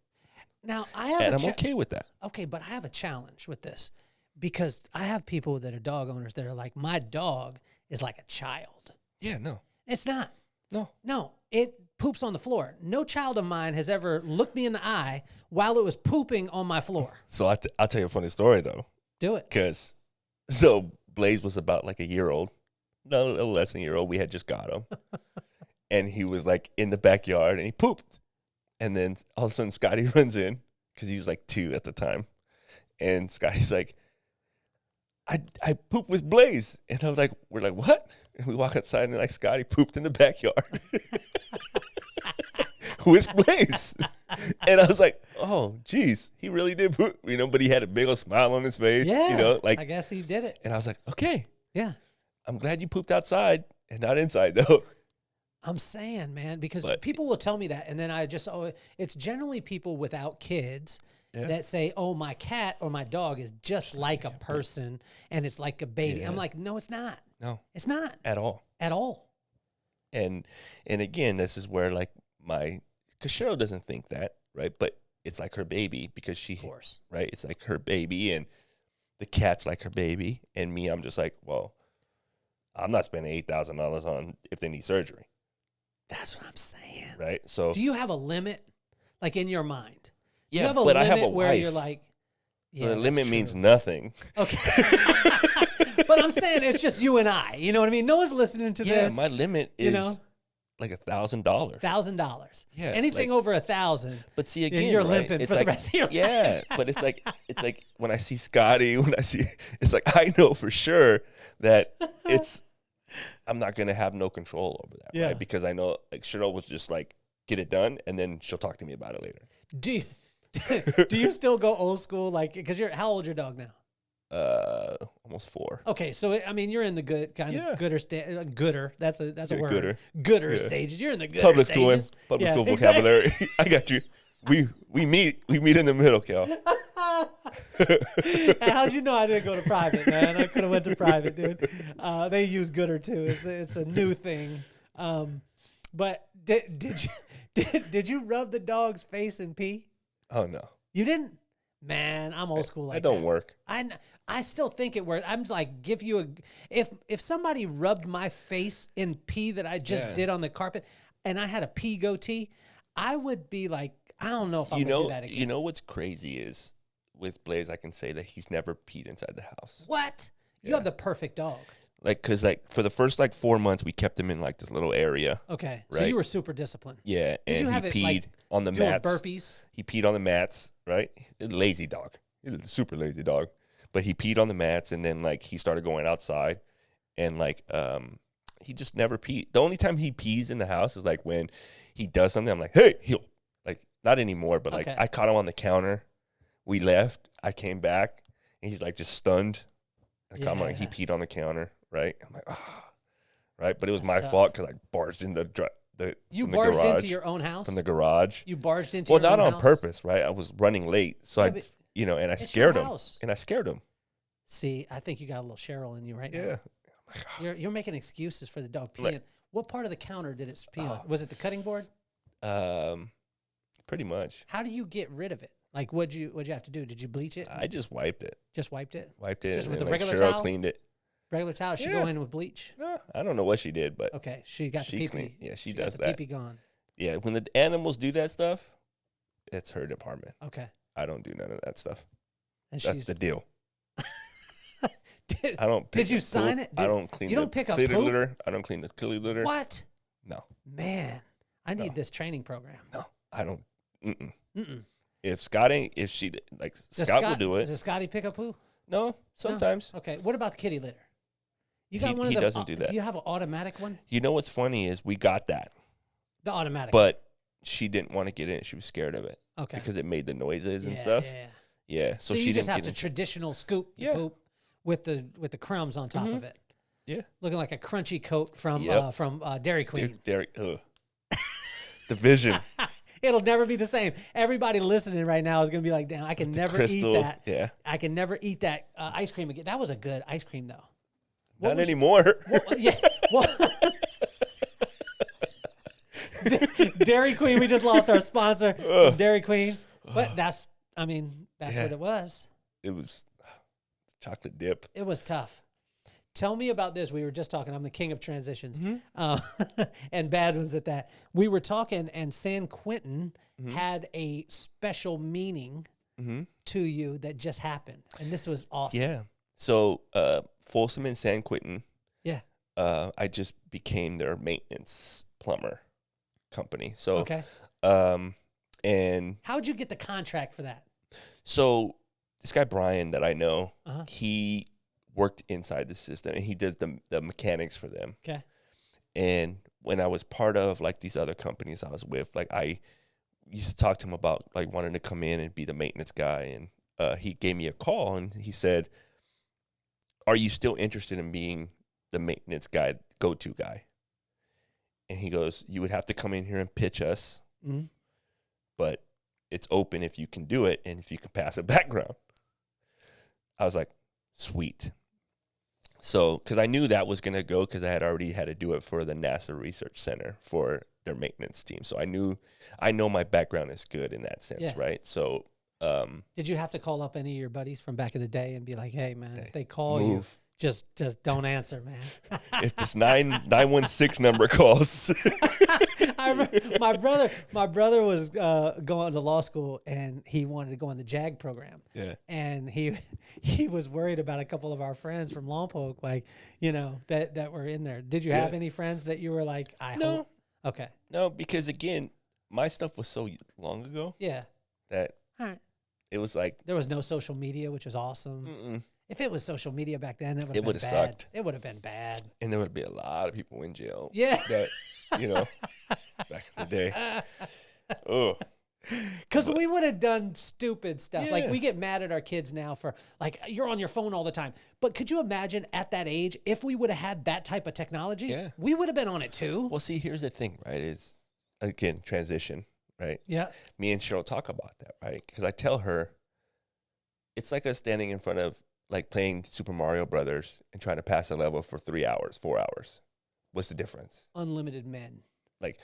Now I have, and I'm okay with that. Okay, but I have a challenge with this because I have people that are dog owners that are like, my dog is like a child. Yeah, no. It's not. No. No, it poops on the floor. No child of mine has ever looked me in the eye while it was pooping on my floor. So I'll tell you a funny story, though. Do it. Because, so Blaze was about like a year old. No, a little less than a year old. We had just got him. And he was like in the backyard and he pooped. And then all of a sudden Scotty runs in because he was like 2 at the time. And Scotty's like, I pooped with Blaze. And I was like, we're like, what? And we walk outside and like Scotty pooped in the backyard with Blaze. And I was like, oh, geez, he really did poop, you know, but he had a big old smile on his face. Yeah. You know, like, I guess he did it. and I was like, okay, Yeah. I'm glad you pooped outside and not inside though. I'm saying, man, because But- people will tell me that. And then it's generally people without kids that say, oh, my cat or my dog is just like a person and it's like a baby. Yeah. I'm like, no, it's not. No, It's not at all. at all. And again, this is where like because Cheryl doesn't think that, right? But it's like her baby because Of course. right? It's like her baby and the cat's like her baby. And me, I'm just like, well, I'm not spending $8,000 on if they need surgery, That's what I'm saying. right? So Do you have a limit, like in your mind? Do yeah, you have a but limit I have a where wife. you're like, So the that's limit true. means nothing. Okay. But I'm saying it's just you and I. You know what I mean? No one's listening to Yeah, this. my limit you is know? like $1,000. $1,000. Yeah, Anything like- over 1,000. But see And again, you're right? limping It's for the like, rest of your yeah, but it's like when I see Scotty, it's like I know for sure that I'm not gonna have no control over that, Yeah. right? Because I know like Cheryl was just like get it done, and then she'll talk to me about it later. Do you still go old school? Like, because how old your dog now? Almost 4. Okay, so I mean, you're in the good kind Yeah. of gooder. That's a Yeah, word. gooder. Gooder Yeah. stages. You're in the gooder Public school, stages. public Yeah, school exactly. vocabulary. I got you. We meet in the middle, Cal. How'd you know I didn't go to private, man? I could have went to private, dude. They use gooder too. It's a new thing. But did you rub the dog's face and pee? Oh no, You didn't? Man, I'm old school like that don't that. work. I still think it worked. I'm like, if somebody rubbed my face in pee that I just Yeah. did on the carpet, and I had a pee goatee, I would be like, I don't know if I'm gonna do that again. You know what's crazy is with Blaze, I can say that he's never peed inside the house. What? You Yeah. have the perfect dog. Like, cause like for the first like 4 months, we kept him in like this little area. Okay, so Right. you were super disciplined. Yeah, Did you and have he it, peed like, on the Doing mats. burpees. He peed on the mats, right? He's a lazy dog. He's a super lazy dog. But he peed on the mats, and then like he started going outside, and like he just never peed. The only time he pees in the house is like when he does something. I'm like, hey, heel. Like not anymore, but like Okay. I caught him on the counter. We left. I came back, and he's like just stunned. I'm like, he Yeah. peed on the counter, right? I'm like, ah, right. But it was That's my tough. fault because I barged in the You from the barged garage, into your own house. from the garage. You barged into Well, your not own on house? purpose, right? I was running late, so Yeah, I, but and I it's scared your him, house. and I scared him. See, I think you got a little Cheryl in you right Yeah, now. You're making excuses for the dog peeing. Like- What part of the counter did it pee on? Oh. Was it the cutting board? pretty much. How do you get rid of it? Like, what'd you have to do? Did you bleach it? I just wiped it, Just wiped it? and Just with then, the like, regular Cheryl towel? cleaned it. Regular towel? She Yeah. go in with bleach? No, I don't know what she did, but Okay, she got the She pee-pee. clean- yeah, she got does the that. pee-pee gone. yeah, when the animals do that stuff, it's her department. Okay. I don't do none of that stuff. And That's she's the deal. did, I don't. Did pick you the sign poop. it? I don't clean. you don't pick up kitty poop? litter. I don't clean the kitty litter. What? No, Man, I need No. this training program. no, I don't. Mm-mm. Mm-mm. If Scott ain't, if she like Does Scott will do it. Does Scotty pick up poo? No, No? sometimes. Okay. What about the kitty litter? You got He- one of he the. doesn't do that. Do you have an automatic one? You know what's funny is we got that, The automatic. but she didn't want to get in. She was scared of it okay. because it made the noises and Yeah, stuff. Yeah, yeah. Yeah, So, so she you just didn't have get to traditional scoop the Yeah. poop with the crumbs on top Mhm. of it, in. Yeah, looking like a crunchy coat from Yep. Dairy Queen. dude, Derek. The vision, It'll never be the same. Everybody listening right now is gonna be like, "Damn, I can never crystal. eat that. Yeah, I can never eat that ice cream again." That was a good ice cream though. What not was- anymore. Yeah. Well, Dairy Queen. We just lost our sponsor, Dairy Queen. But that's Yeah. what it was. It was chocolate dip. It was tough. Tell me about this. We were just talking. I'm the king of transitions, and bad ones at that. We were talking, and San Quentin had a special meaning to you that just happened, and this was awesome. Yeah. So Folsom and San Quentin, Yeah. I just became their maintenance plumber company. So Okay. and How'd you get the contract for that? so this guy Brian that I know, Uh-huh. he worked inside the system and he does the mechanics for them. Okay. And when I was part of like these other companies I was with, like I used to talk to him about like wanting to come in and be the maintenance guy. And he gave me a call and he said, "Are you still interested in being the maintenance guy, go-to guy?" And he goes, "You would have to come in here and pitch us, but it's open if you can do it and if you can pass a background." I was like, sweet. So, because I knew that was going to go because I had already had to do it for the NASA Research Center for their maintenance team. So I know my background is good in that sense, right? So, did you have to call up any of your buddies from back in the day and be like, "Hey, man, if they call move. you, just don't answer, man." If this 916 number calls, I remember my brother was going to law school and he wanted to go on the JAG program. Yeah. And he was worried about a couple of our friends from Lompoc, like, that were in there. Did you have any friends that you were like, No. hope? Okay. No, because again, my stuff was so long ago Yeah. that All right. it was like, There was no social media, which was awesome. If it was social media back then, it would have would've been bad. sucked. It would have been bad. and there would be a lot of people in jail. Yeah. That, back in the day. Oh. Because we would have done stupid stuff. Like, Yeah. we get mad at our kids now for, like, you're on your phone all the time. But could you imagine at that age, if we would have had that type of technology, Yeah. we would have been on it too. Well, see, here's the thing, right? Is, again, transition, right? Yeah. Me and Cheryl talk about that, right? Because I tell her, it's like us standing in front of, like, playing Super Mario Brothers and trying to pass a level for 3 hours, 4 hours. What's the difference? Unlimited men. Like,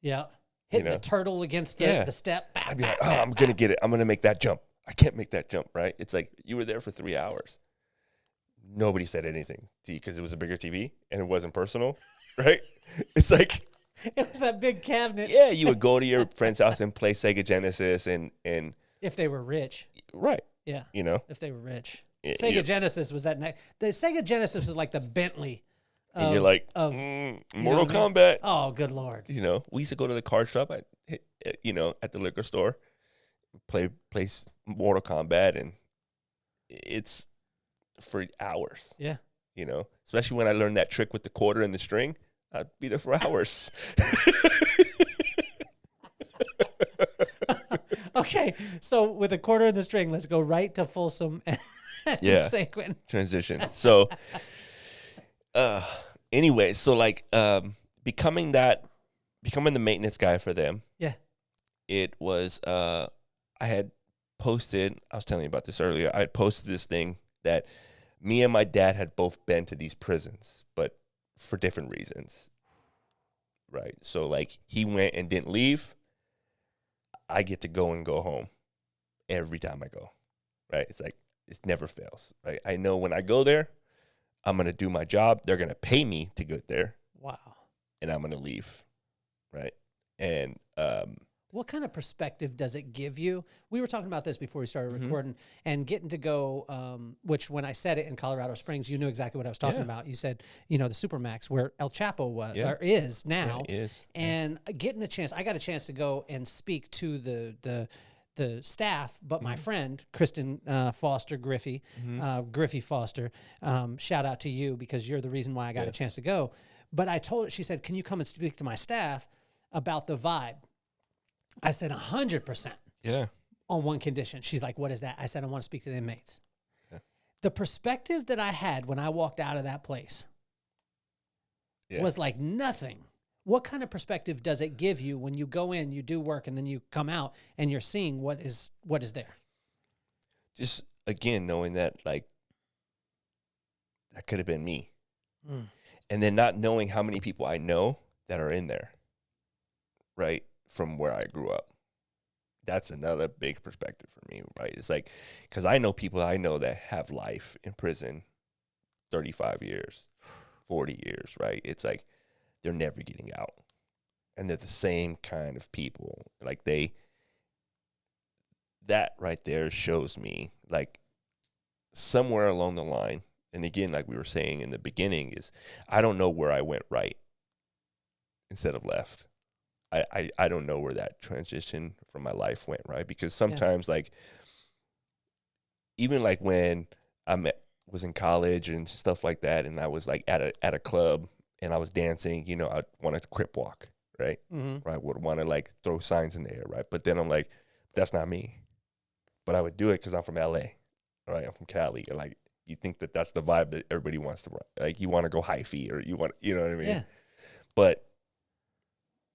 Yeah. Hitting know? the turtle against the step. I'd be like, oh, I'm going to get it. I'm going to make that jump. I can't make that jump, right? It's like you were there for 3 hours. Nobody said anything because it was a bigger TV and it wasn't personal, right? It's like, It was that big cabinet. yeah, you would go to your friend's house and play Sega Genesis and If they were rich. right, Yeah. If they were rich. Yeah, Sega Genesis was that next. The Sega Genesis was like the Bentley. And you're like, Mortal Kombat. Oh, good Lord. We used to go to the card shop at the liquor store, play Mortal Kombat, and it's for hours. Yeah. Especially when I learned that trick with the quarter and the string, I'd be there for hours. Okay, so with a quarter in the string, let's go right to Folsom and San Quentin. Transition. So, anyway, so like becoming the maintenance guy for them. Yeah. It was I had posted. I was telling you about this earlier. I had posted this thing that me and my dad had both been to these prisons, but for different reasons. Right. So like he went and didn't leave. I get to go and go home every time I go, right? It's like, it never fails, right? I know when I go there, I'm going to do my job. They're going to pay me to get there. Wow. And I'm going to leave, right? And what kind of perspective does it give you? We were talking about this before we started recording, and getting to go, which when I said it in Colorado Springs, you knew exactly what I was talking about. You said, the Supermax where El Chapo was, or is now. Yeah, it is. And getting a chance, I got a chance to go and speak to the staff, but my friend, Kristen Foster Griffey, Griffey Foster, shout out to you because you're the reason why I got a chance to go. But I told her, she said, "Can you come and speak to my staff about the vibe?" I said 100%. Yeah. On one condition. She's like, "What is that?" I said, "I want to speak to the inmates." Yeah. The perspective that I had when I walked out of that place was like nothing. What kind of perspective does it give you when you go in, you do work, and then you come out and you're seeing what is there? Just, again, knowing that, like, that could have been me. And then not knowing how many people I know that are in there, right, from where I grew up. that's another big perspective for me, right? It's like, because I know people I know that have life in prison 35 years, 40 years, right? It's like they're never getting out. And they're the same kind of people. Like that right there shows me, like, somewhere along the line, and again, like we were saying in the beginning, is I don't know where I went right instead of left. I don't know where that transition from my life went, right? Because sometimes, like, even like when was in college and stuff like that, and I was like at a club and I was dancing, you know, I wanted to crip walk, right? Mm-hmm. Or I would want to like throw signs in the air, right? But then I'm like, that's not me. But I would do it because I'm from LA, right? I'm from Cali, and like you think that that's the vibe that everybody wants to run. Like you want to go hyphy, or you want, you know what I mean? Yeah. But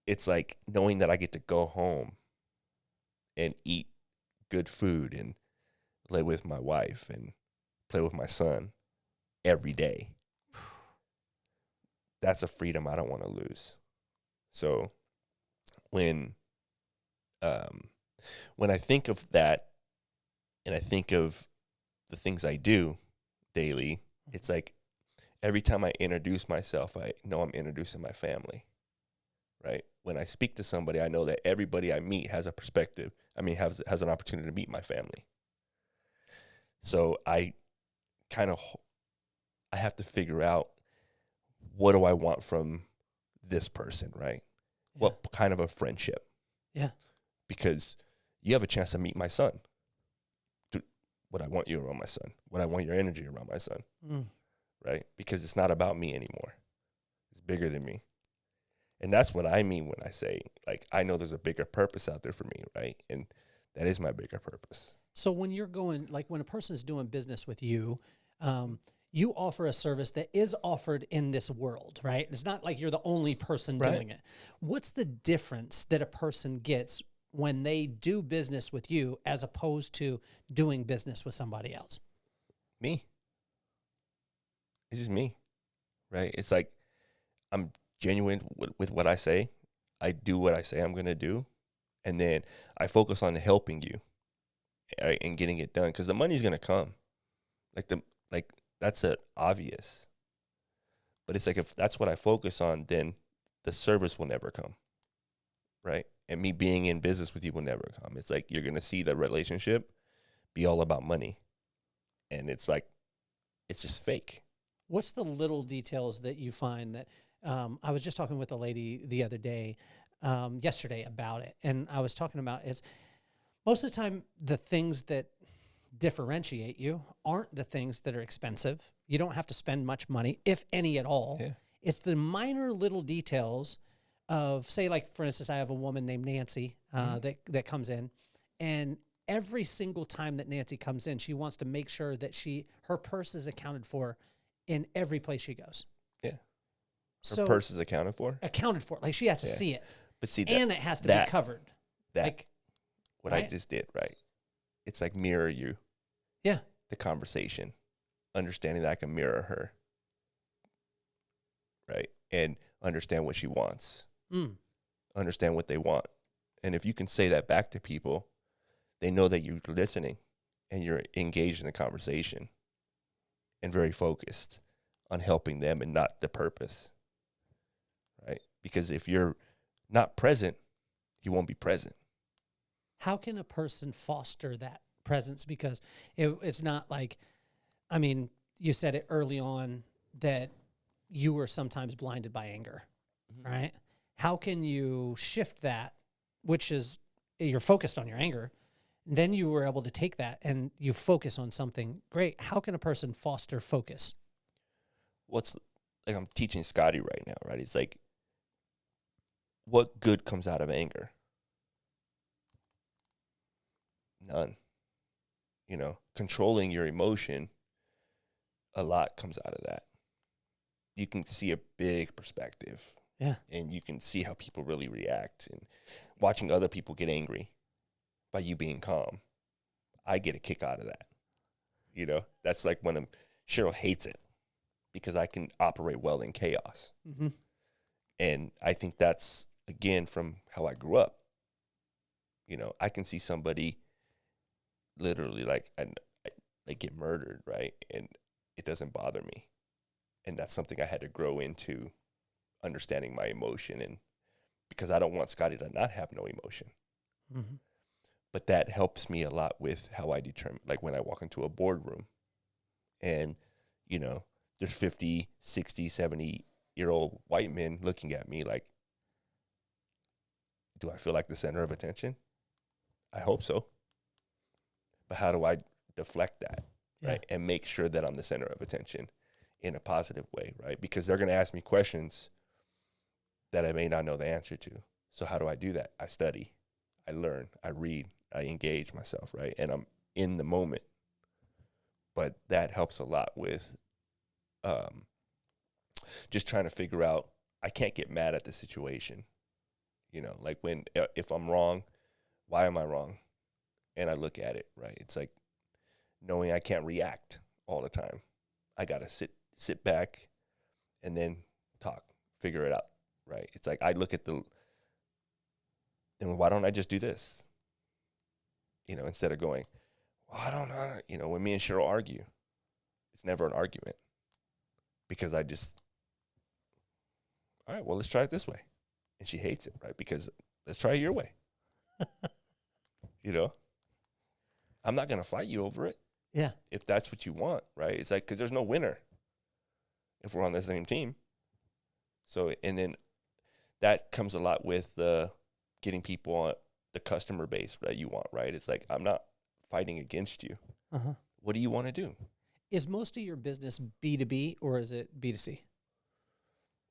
it's like knowing that I get to go home and eat good food and play with my wife and play with my son every day. That's a freedom I don't want to lose. So when I think of that, and I think of the things I do daily, it's like every time I introduce myself, I know I'm introducing my family, right? When I speak to somebody, I know that everybody I meet has a perspective. I mean, has an opportunity to meet my family. So I have to figure out, what do I want from this person, right? Yeah. What kind of a friendship? Yeah. Because you have a chance to meet my son. Would I want you around my son? Would I want your energy around my son? Right? Because it's not about me anymore. It's bigger than me. And that's what I mean when I say, like, I know there's a bigger purpose out there for me, right? And that is my bigger purpose. So when you're going, like when a person's doing business with you, you offer a service that is offered in this world, right? It's not like you're the only person doing it. What's the difference that a person gets when they do business with you as opposed to doing business with somebody else? Me. It's just me, right? It's like I'm genuine with what I say. I do what I say I'm going to do. And then I focus on helping you, right, and getting it done, because the money's going to come. Like that's obvious. But it's like, if that's what I focus on, then the service will never come, right? And me being in business with you will never come. It's like you're going to see the relationship be all about money. And it's like, it's just fake. What's the little details that you find that, I was just talking with a lady the other day, yesterday about it. And I was talking about is most of the time, the things that differentiate you aren't the things that are expensive. You don't have to spend much money, if any at all. Yeah. It's the minor little details of, say, like, for instance, I have a woman named Nancy that comes in, and every single time that Nancy comes in, she wants to make sure that her purse is accounted for in every place she goes. Yeah. So purse is accounted for? Accounted for. Like, she has to see it. But see, and it has to be covered. What I just did, right? It's like mirror you. Yeah. The conversation. Understanding that I can mirror her. Right? And understand what she wants. Understand what they want. And if you can say that back to people, they know that you're listening and you're engaged in the conversation and very focused on helping them and not the purpose. Right? Because if you're not present, you won't be present. How can a person foster that presence? Because it's not like, I mean, you said it early on that you were sometimes blinded by anger, right? How can you shift that, which is you're focused on your anger, then you were able to take that and you focus on something great. How can a person foster focus? Like I'm teaching Scotty right now, right? It's like, what good comes out of anger? None. You know, controlling your emotion, a lot comes out of that. You can see a big perspective. Yeah. And you can see how people really react, and watching other people get angry by you being calm. I get a kick out of that. You know, that's like when Cheryl hates it because I can operate well in chaos. And I think that's, again, from how I grew up. You know, I can see somebody literally like get murdered, right? And it doesn't bother me. And that's something I had to grow into, understanding my emotion, and because I don't want Scotty to not have no emotion. Mm-hmm. But that helps me a lot with how I determine, like when I walk into a boardroom and, you know, there's 50, 60, 70-year-old white men looking at me like, do I feel like the center of attention? I hope so. But how do I deflect that, right? And make sure that I'm the center of attention in a positive way, right? Because they're going to ask me questions that I may not know the answer to. So how do I do that? I study, I learn, I read, I engage myself, right? And I'm in the moment. But that helps a lot with just trying to figure out, I can't get mad at the situation. You know, like if I'm wrong, why am I wrong? And I look at it, right? It's like knowing I can't react all the time. I got to sit back and then talk, figure it out, right? It's like I look at then why don't I just do this? You know, instead of going, well, I don't know, you know, when me and Cheryl argue, it's never an argument because I just, all right, well, let's try it this way. And she hates it, right? Because let's try it your way. You know, I'm not going to fight you over it. Yeah. If that's what you want, right? It's like, because there's no winner if we're on the same team. So, and then that comes a lot with getting people on the customer base that you want, right? It's like, I'm not fighting against you. Uh-huh. What do you want to do? Is most of your business B2B or is it B2C?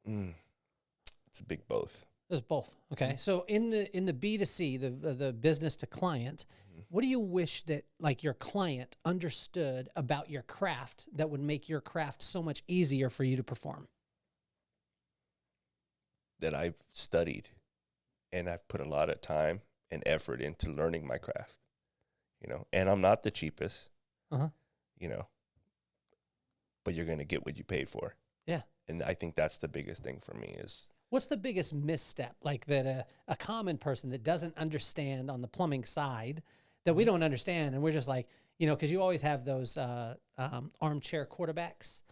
It's a big both. It's both. Okay. So in the B2C, the business to client, what do you wish that like your client understood about your craft that would make your craft so much easier for you to perform? That I've studied and I've put a lot of time and effort into learning my craft, you know, and I'm not the cheapest, you know, but you're going to get what you paid for. Yeah. And I think that's the biggest thing for me is. What's the biggest misstep, like that a common person that doesn't understand on the plumbing side that we don't understand, and we're just like, you know, because you always have those armchair quarterbacks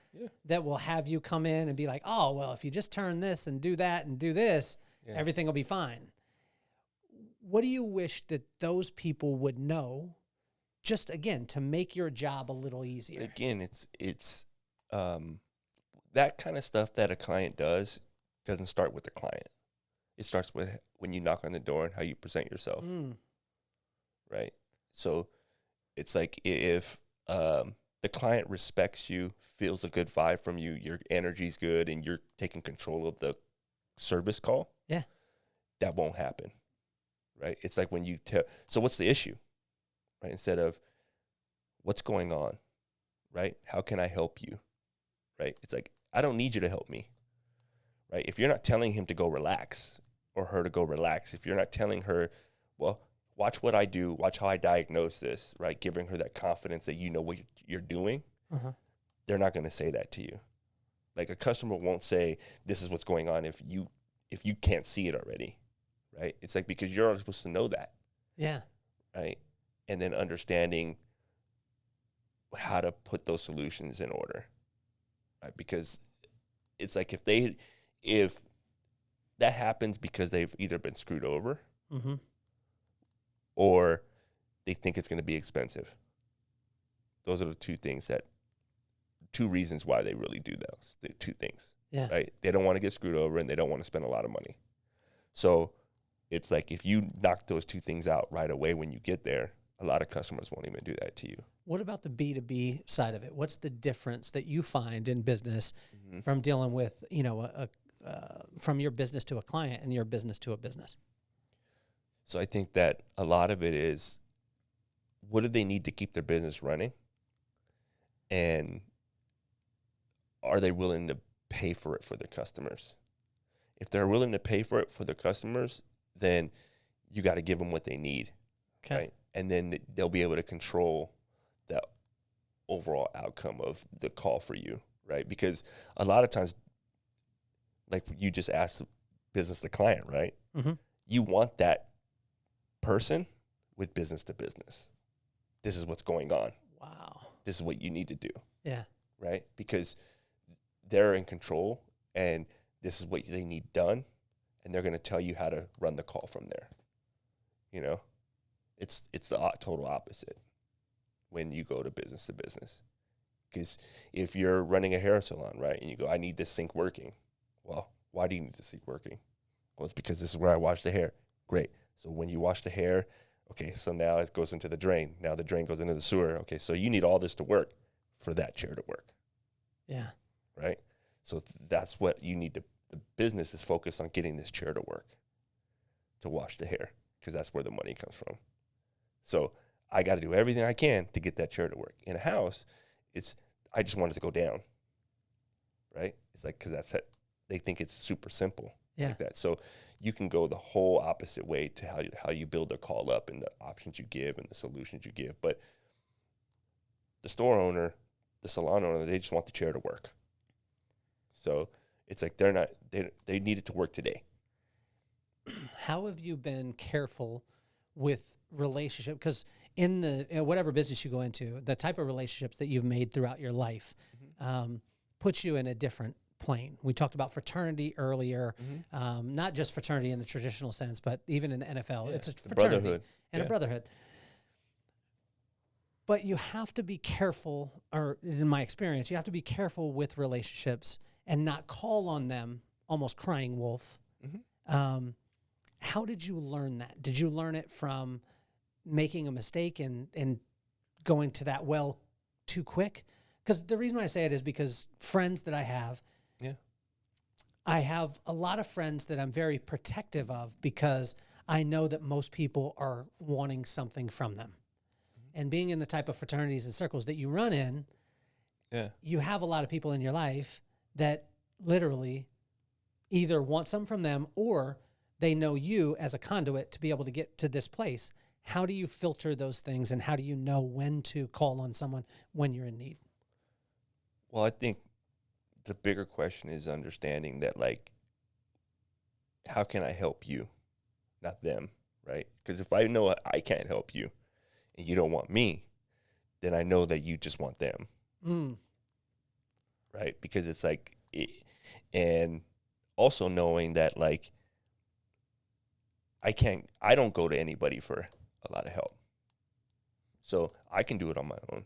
that will have you come in and be like, oh, well, if you just turn this and do that and do this, everything will be fine. What do you wish that those people would know, just, again, to make your job a little easier? Again, it's that kind of stuff that a client doesn't start with the client. It starts with when you knock on the door and how you present yourself, right? So it's like if the client respects you, feels a good vibe from you, your energy's good, and you're taking control of the service call, that won't happen, right? It's like when you tell, so what's the issue, right? Instead of what's going on, right? How can I help you, right? It's like, I don't need you to help me. Right? If you're not telling him to go relax or her to go relax, if you're not telling her, well, watch what I do, watch how I diagnose this, right? Giving her that confidence that you know what you're doing, they're not going to say that to you. Like a customer won't say, this is what's going on if you can't see it already, right? It's like, because you're supposed to know that. Yeah. Right? And then understanding how to put those solutions in order, right? Because it's like if that happens because they've either been screwed over or they think it's going to be expensive. Those are the two reasons why they really do those, the two things, right? They don't want to get screwed over and they don't want to spend a lot of money. So it's like, if you knock those two things out right away when you get there, a lot of customers won't even do that to you. What about the B2B side of it? What's the difference that you find in business from dealing with, you know, from your business to a client and your business to a business? So I think that a lot of it is, what do they need to keep their business running? And are they willing to pay for it for their customers? If they're willing to pay for it for their customers, then you got to give them what they need. Okay. Right? And then they'll be able to control the overall outcome of the call for you, right? Because a lot of times, like you just asked business to client, right? You want that person with business to business. This is what's going on. Wow. This is what you need to do. Yeah. Right? Because they're in control and this is what they need done. And they're going to tell you how to run the call from there. You know, it's the total opposite when you go to business. Because if you're running a hair salon, right, and you go, I need this sink working. Well, why do you need the sink working? Well, it's because this is where I wash the hair. Great. So when you wash the hair, okay, so now it goes into the drain. Now the drain goes into the sewer. Okay, so you need all this to work for that chair to work. Yeah. Right? So that's what you need to, the business is focused on getting this chair to work, to wash the hair, because that's where the money comes from. So I got to do everything I can to get that chair to work. In a house, I just want it to go down. Right? It's like, because that's it. They think it's super simple. Yeah. Like that. So you can go the whole opposite way to how you build a call up and the options you give and the solutions you give. But the store owner, the salon owner, they just want the chair to work. So it's like they need it to work today. How have you been careful with relationship? Because in whatever business you go into, the type of relationships that you've made throughout your life puts you in a different plane. We talked about fraternity earlier, not just fraternity in the traditional sense, but even in the NFL, it's a fraternity and a brotherhood. But you have to be careful, or in my experience, you have to be careful with relationships and not call on them almost crying wolf. How did you learn that? Did you learn it from making a mistake and going to that well too quick? Because the reason why I say it is because friends that I have, I have a lot of friends that I'm very protective of because I know that most people are wanting something from them. And being in the type of fraternities and circles that you run in, you have a lot of people in your life that literally either want some from them or they know you as a conduit to be able to get to this place. How do you filter those things, and how do you know when to call on someone when you're in need? Well, I think the bigger question is understanding that, like, how can I help you, not them, right? Because if I know I can't help you and you don't want me, then I know that you just want them, right? Because it's like, and also knowing that, like, I don't go to anybody for a lot of help. So I can do it on my own.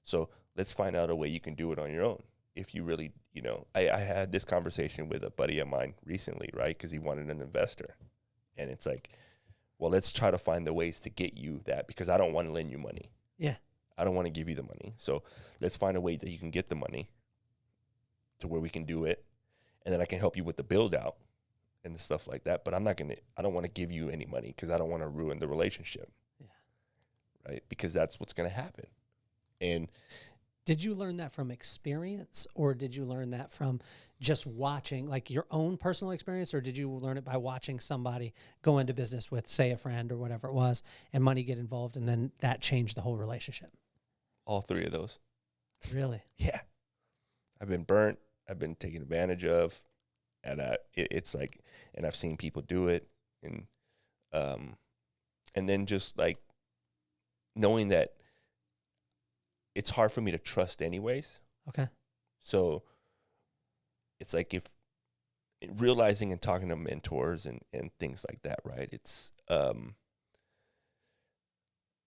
So let's find out a way you can do it on your own. If you really, I had this conversation with a buddy of mine recently, right? Because he wanted an investor. And it's like, well, let's try to find the ways to get you that, because I don't want to lend you money. Yeah. I don't want to give you the money. So let's find a way that you can get the money to where we can do it. And then I can help you with the build out and the stuff like that. But I don't want to give you any money because I don't want to ruin the relationship. Yeah. Right? Because that's what's going to happen. And did you learn that from experience, or did you learn that from just watching, like your own personal experience, or did you learn it by watching somebody go into business with, say, a friend or whatever it was, and money get involved, and then that changed the whole relationship? All three of those. Really? Yeah. I've been burnt. I've been taken advantage of. And it's like, and I've seen people do it. And then just like knowing that it's hard for me to trust anyways. Okay. So it's like realizing and talking to mentors and things like that, right? It's,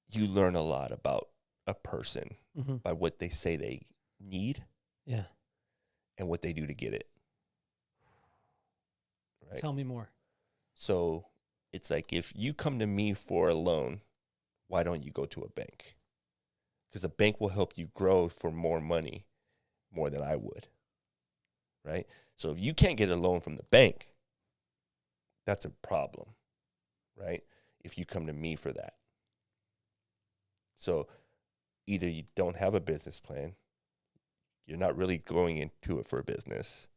you learn a lot about a person by what they say they need. Yeah. And what they do to get it. Right? Tell me more. So it's like, if you come to me for a loan, why don't you go to a bank? Because a bank will help you grow for more money, more than I would, right? So if you can't get a loan from the bank, that's a problem, right? If you come to me for that. So either you don't have a business plan, you're not really going into it for a business,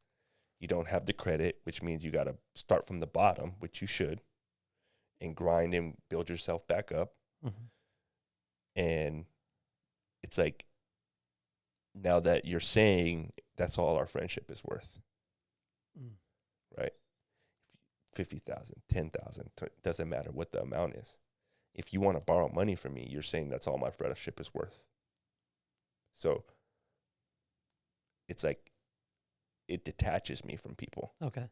you don't have the credit, which means you got to start from the bottom, which you should, and grind and build yourself back up. And it's like, now that you're saying that's all our friendship is worth, right? 50,000, 10,000, doesn't matter what the amount is. if you want to borrow money from me, you're saying that's all my friendship is worth. So it's like it detaches me from people. Okay.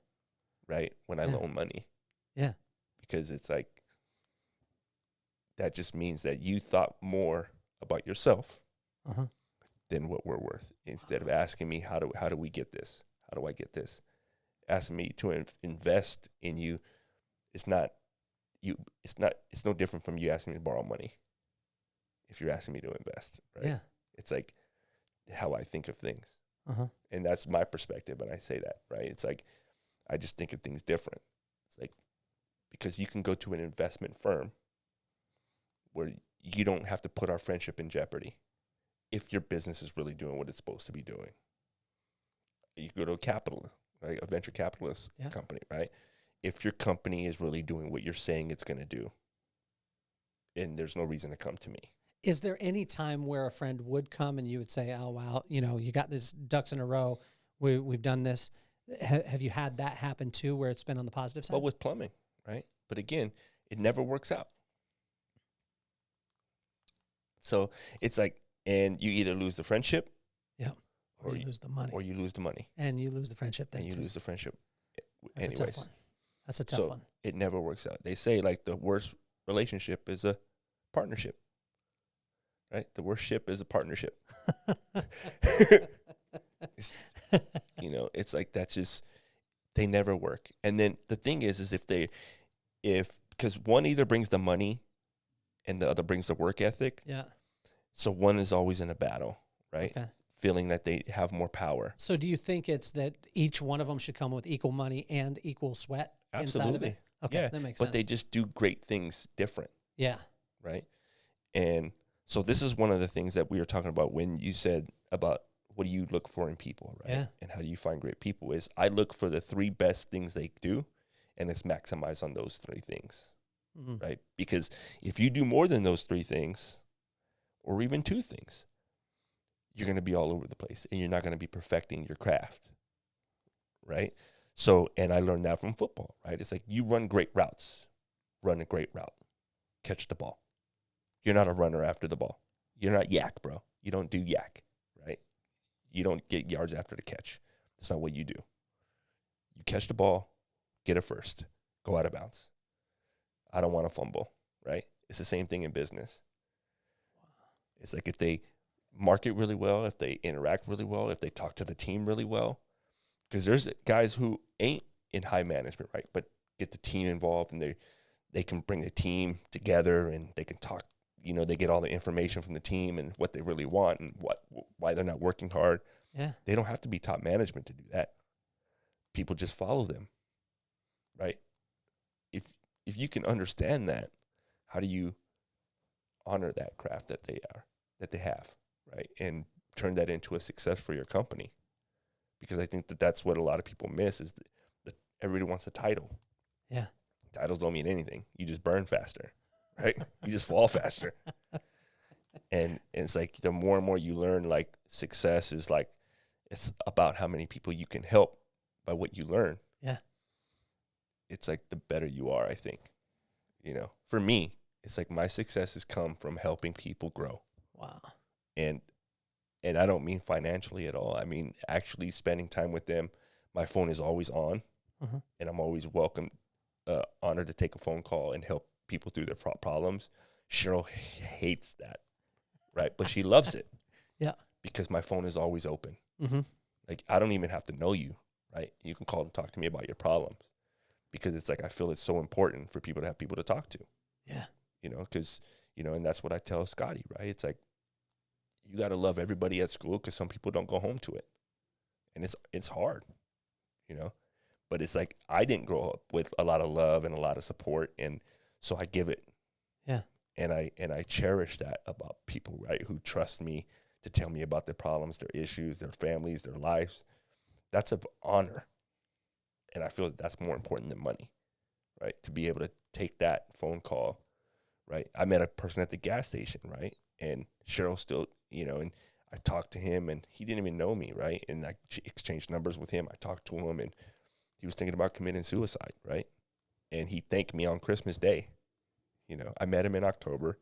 Right? When I loan money. Yeah. Because it's like that just means that you thought more about yourself than what we're worth. Instead of asking me how do we get this? How do I get this? Asking me to invest in you, it's no different from you asking me to borrow money. If you're asking me to invest, right? Yeah. It's like how I think of things. And that's my perspective when I say that, right? It's like I just think of things different. It's like because you can go to an investment firm where you don't have to put our friendship in jeopardy if your business is really doing what it's supposed to be doing. You go to a capitalist, right? A venture capitalist company, right? If your company is really doing what you're saying it's going to do, and there's no reason to come to me. Is there any time where a friend would come and you would say, oh, wow, you got this ducks in a row. We've done this. Have you had that happen too, where it's been on the positive side? Well, with plumbing, right? But again, it never works out. So it's like, and you either lose the friendship, or you lose the money, or you lose the money, and you lose the friendship. Then and you lose the friendship. That's anyways, a tough one. That's a tough one. It never works out. They say like the worst relationship is a partnership, right? The worst ship is a partnership. It's like that's just they never work. And then the thing is because one either brings the money and the other brings the work ethic. Yeah. So one is always in a battle, right? Okay. Feeling that they have more power. So do you think it's that each one of them should come with equal money and equal sweat inside of it? Okay, yeah. that makes sense. But they just do great things different. Yeah. Right? And so this is one of the things that we were talking about when you said about what do you look for in people, right? Yeah. And how do you find great people is I look for the 3 best things they do, and it's maximize on those 3 things, right? Because if you do more than those 3 things, or even 2 things, you're going to be all over the place, and you're not going to be perfecting your craft, right? So, and I learned that from football, right? It's like you run great routes, run a great route, catch the ball. You're not a runner after the ball. You're not yak, bro. You don't do yak, right? You don't get yards after the catch. That's not what you do. You catch the ball, get it first, go out of bounds. I don't want to fumble, right? It's the same thing in business. It's like if they market really well, if they interact really well, if they talk to the team really well, because there's guys who ain't in high management, right? But get the team involved, and they can bring the team together, and they can talk. They get all the information from the team and what they really want and why they're not working hard. Yeah. They don't have to be top management to do that. People just follow them, right? If you can understand that, how do you honor that craft that they have, right? And turn that into a success for your company? Because I think that's what a lot of people miss is that everybody wants a title. Yeah. Titles don't mean anything. You just burn faster, right? You just fall faster. And it's like the more and more you learn, like success is like, it's about how many people you can help by what you learn. Yeah. It's like the better you are, I think. For me, it's like my success has come from helping people grow. Wow. And I don't mean financially at all. I mean actually spending time with them. My phone is always on, and I'm always honored to take a phone call and help people through their problems. Cheryl hates that, right? But she loves it. Yeah. Because my phone is always open. Like I don't even have to know you, right? You can call and talk to me about your problems, because it's like I feel it's so important for people to have people to talk to. Yeah. Because and that's what I tell Scotty, right? It's like you got to love everybody at school, because some people don't go home to it, and it's hard, But it's like I didn't grow up with a lot of love and a lot of support, and so I give it. Yeah. And I cherish that about people, right, who trust me to tell me about their problems, their issues, their families, their lives. That's an honor. And I feel that's more important than money, right? To be able to take that phone call, right? I met a person at the gas station, right? And Cheryl still, and I talked to him, and he didn't even know me, right? And I exchanged numbers with him. I talked to him, and he was thinking about committing suicide, right? And he thanked me on Christmas Day. You know, I met him in October.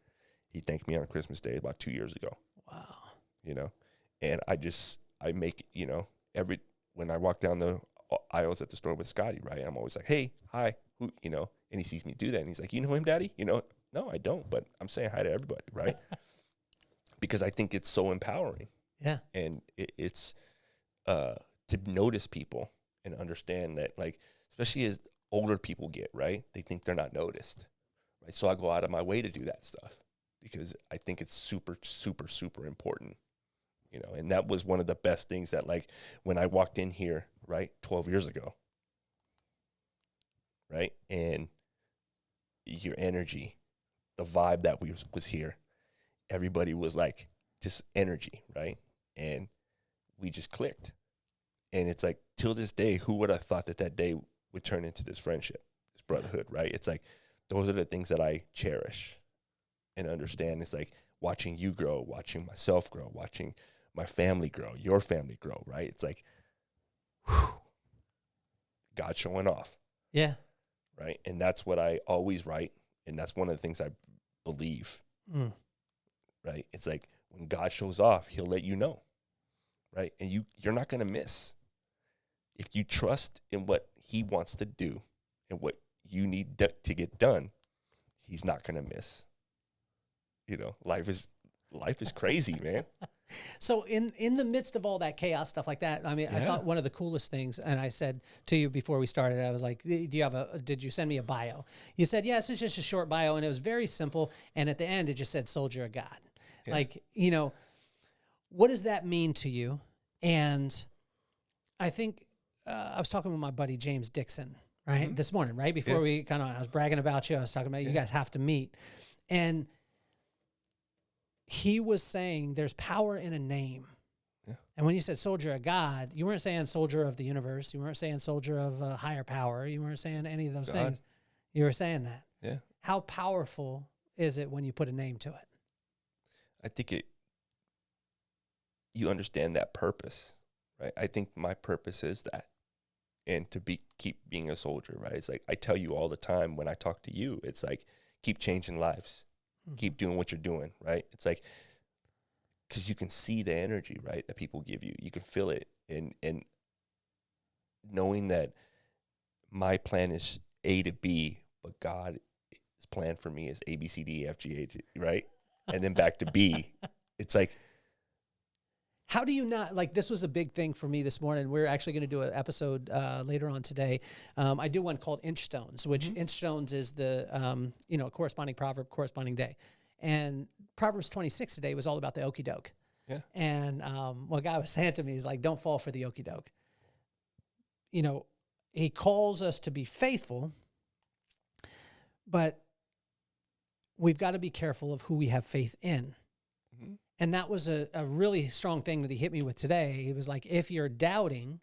He thanked me on Christmas Day about 2 years ago. Wow. You know, and I make, you know, when I walk down the aisles at the store with Scotty, right, I'm always like, hey, hi, who, you know, and he sees me do that. And he's like, you know him, Daddy? You know, no, I don't, but I'm saying hi to everybody, right? Because I think it's so empowering. Yeah. And it's to notice people and understand that, like, especially as older people get, right, they think they're not noticed, right? So I go out of my way to do that stuff because I think it's super, super, super important, you know. And that was one of the best things that, like, when I walked in here, right, 12 years ago, right, and your energy, the vibe that was here, everybody was like just energy, right? And we just clicked. And it's like, till this day, who would have thought that that day would turn into this friendship, this brotherhood, right? It's like, those are the things that I cherish and understand. It's like watching you grow, watching myself grow, watching my family grow, your family grow, right? It's like, whew, God showing off. Yeah. Right? And that's what I always write. And that's one of the things I believe, right? It's like, when God shows off, he'll let you know, right? And you're not going to miss. If you trust in what he wants to do and what you need to get done, he's not going to miss. You know, life is crazy, man. So in the midst of all that chaos, stuff like that, I mean, I thought one of the coolest things, and I said to you before we started, I was like, did you send me a bio? You said, yes, it's just a short bio, and it was very simple. And at the end, it just said soldier of God. Yeah. Like, you know, what does that mean to you? And I think I was talking with my buddy, James Dixon, right? This morning, right? Before I was bragging about you. I was talking about you guys have to meet. And he was saying there's power in a name. Yeah. And when you said soldier of God, you weren't saying soldier of the universe. You weren't saying soldier of a higher power. You weren't saying any of those things. You were saying that. Yeah. How powerful is it when you put a name to it? I think you understand that purpose, right? I think my purpose is that. And to keep being a soldier, right? It's like, I tell you all the time when I talk to you, it's like, keep changing lives. Keep doing what you're doing, right? It's like, because you can see the energy, right, that people give you. You can feel it. And knowing that my plan is A to B, but God's plan for me is A, B, C, D, E, F, G, H, right? And then back to B. It's like, how do you not, like, this was a big thing for me this morning. We're actually going to do an episode later on today. I do one called Inch Stones, which Inch Stones is the, corresponding proverb, corresponding day. And Proverbs 26 today was all about the okie doke. Yeah. And what a guy was saying to me is like, don't fall for the okie doke. You know, he calls us to be faithful, but we've got to be careful of who we have faith in. And that was a really strong thing that he hit me with today. He was like, if you're doubting,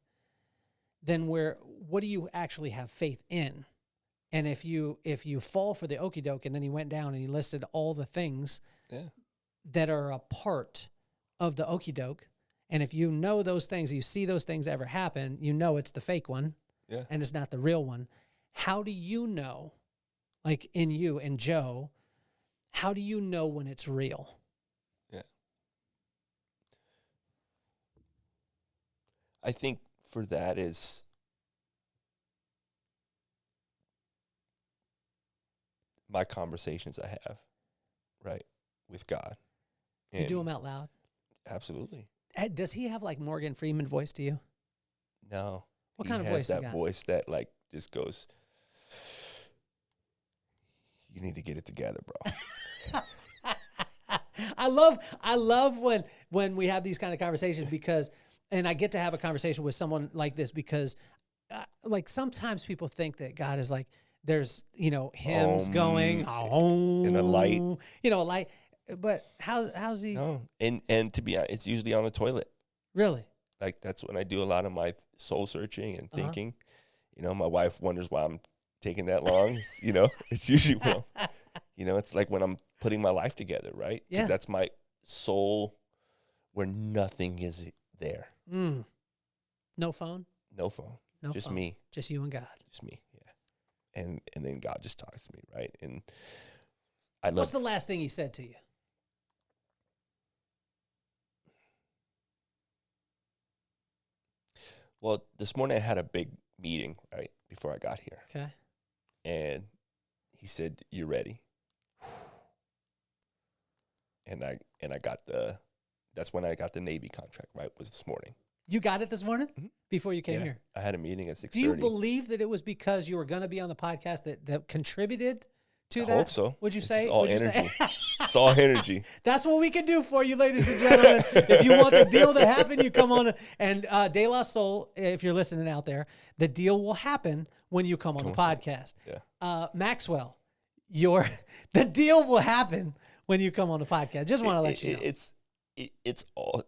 then what do you actually have faith in? And if you fall for the okie doke, and then he went down and he listed all the things that are a part of the okie doke. And if you know those things, you see those things ever happen, you know it's the fake one and it's not the real one. How do you know, like in you and Joe, how do you know when it's real? I think for that is my conversations I have, right, with God. And you do them out loud? Absolutely. Does he have like Morgan Freeman voice to you? No. What kind of voice? He has that voice that like just goes, you need to get it together, bro. I love when we have these kind of conversations because, and I get to have a conversation with someone like this because, like sometimes people think that God is like there's hymns going in a light, a light. But how's he? No, and to be honest, it's usually on the toilet. Really? Like that's when I do a lot of my soul searching and thinking. My wife wonders why I'm taking that long. It's usually it's like when I'm putting my life together, right? Yeah. That's my soul where nothing is there. No phone? No phone. No just phone. Me. Just you and God. Just me, yeah. And then God just talks to me, right? And What's the last thing he said to you? Well, this morning I had a big meeting, right, before I got here. Okay. And he said, "You ready?" And I got that's when I got the Navy contract, right, was this morning. You got it this morning before you came here? I had a meeting at 6:30. Do you believe that it was because you were going to be on the podcast that contributed to that? I hope so. Would you say? It's all energy. It's all energy. That's what we can do for you, ladies and gentlemen. If you want the deal to happen, you come on. And De La Soul, if you're listening out there, the deal will happen when you come on the podcast. Yeah. Maxwell, the deal will happen when you come on the podcast. Just want to let you know. It's all.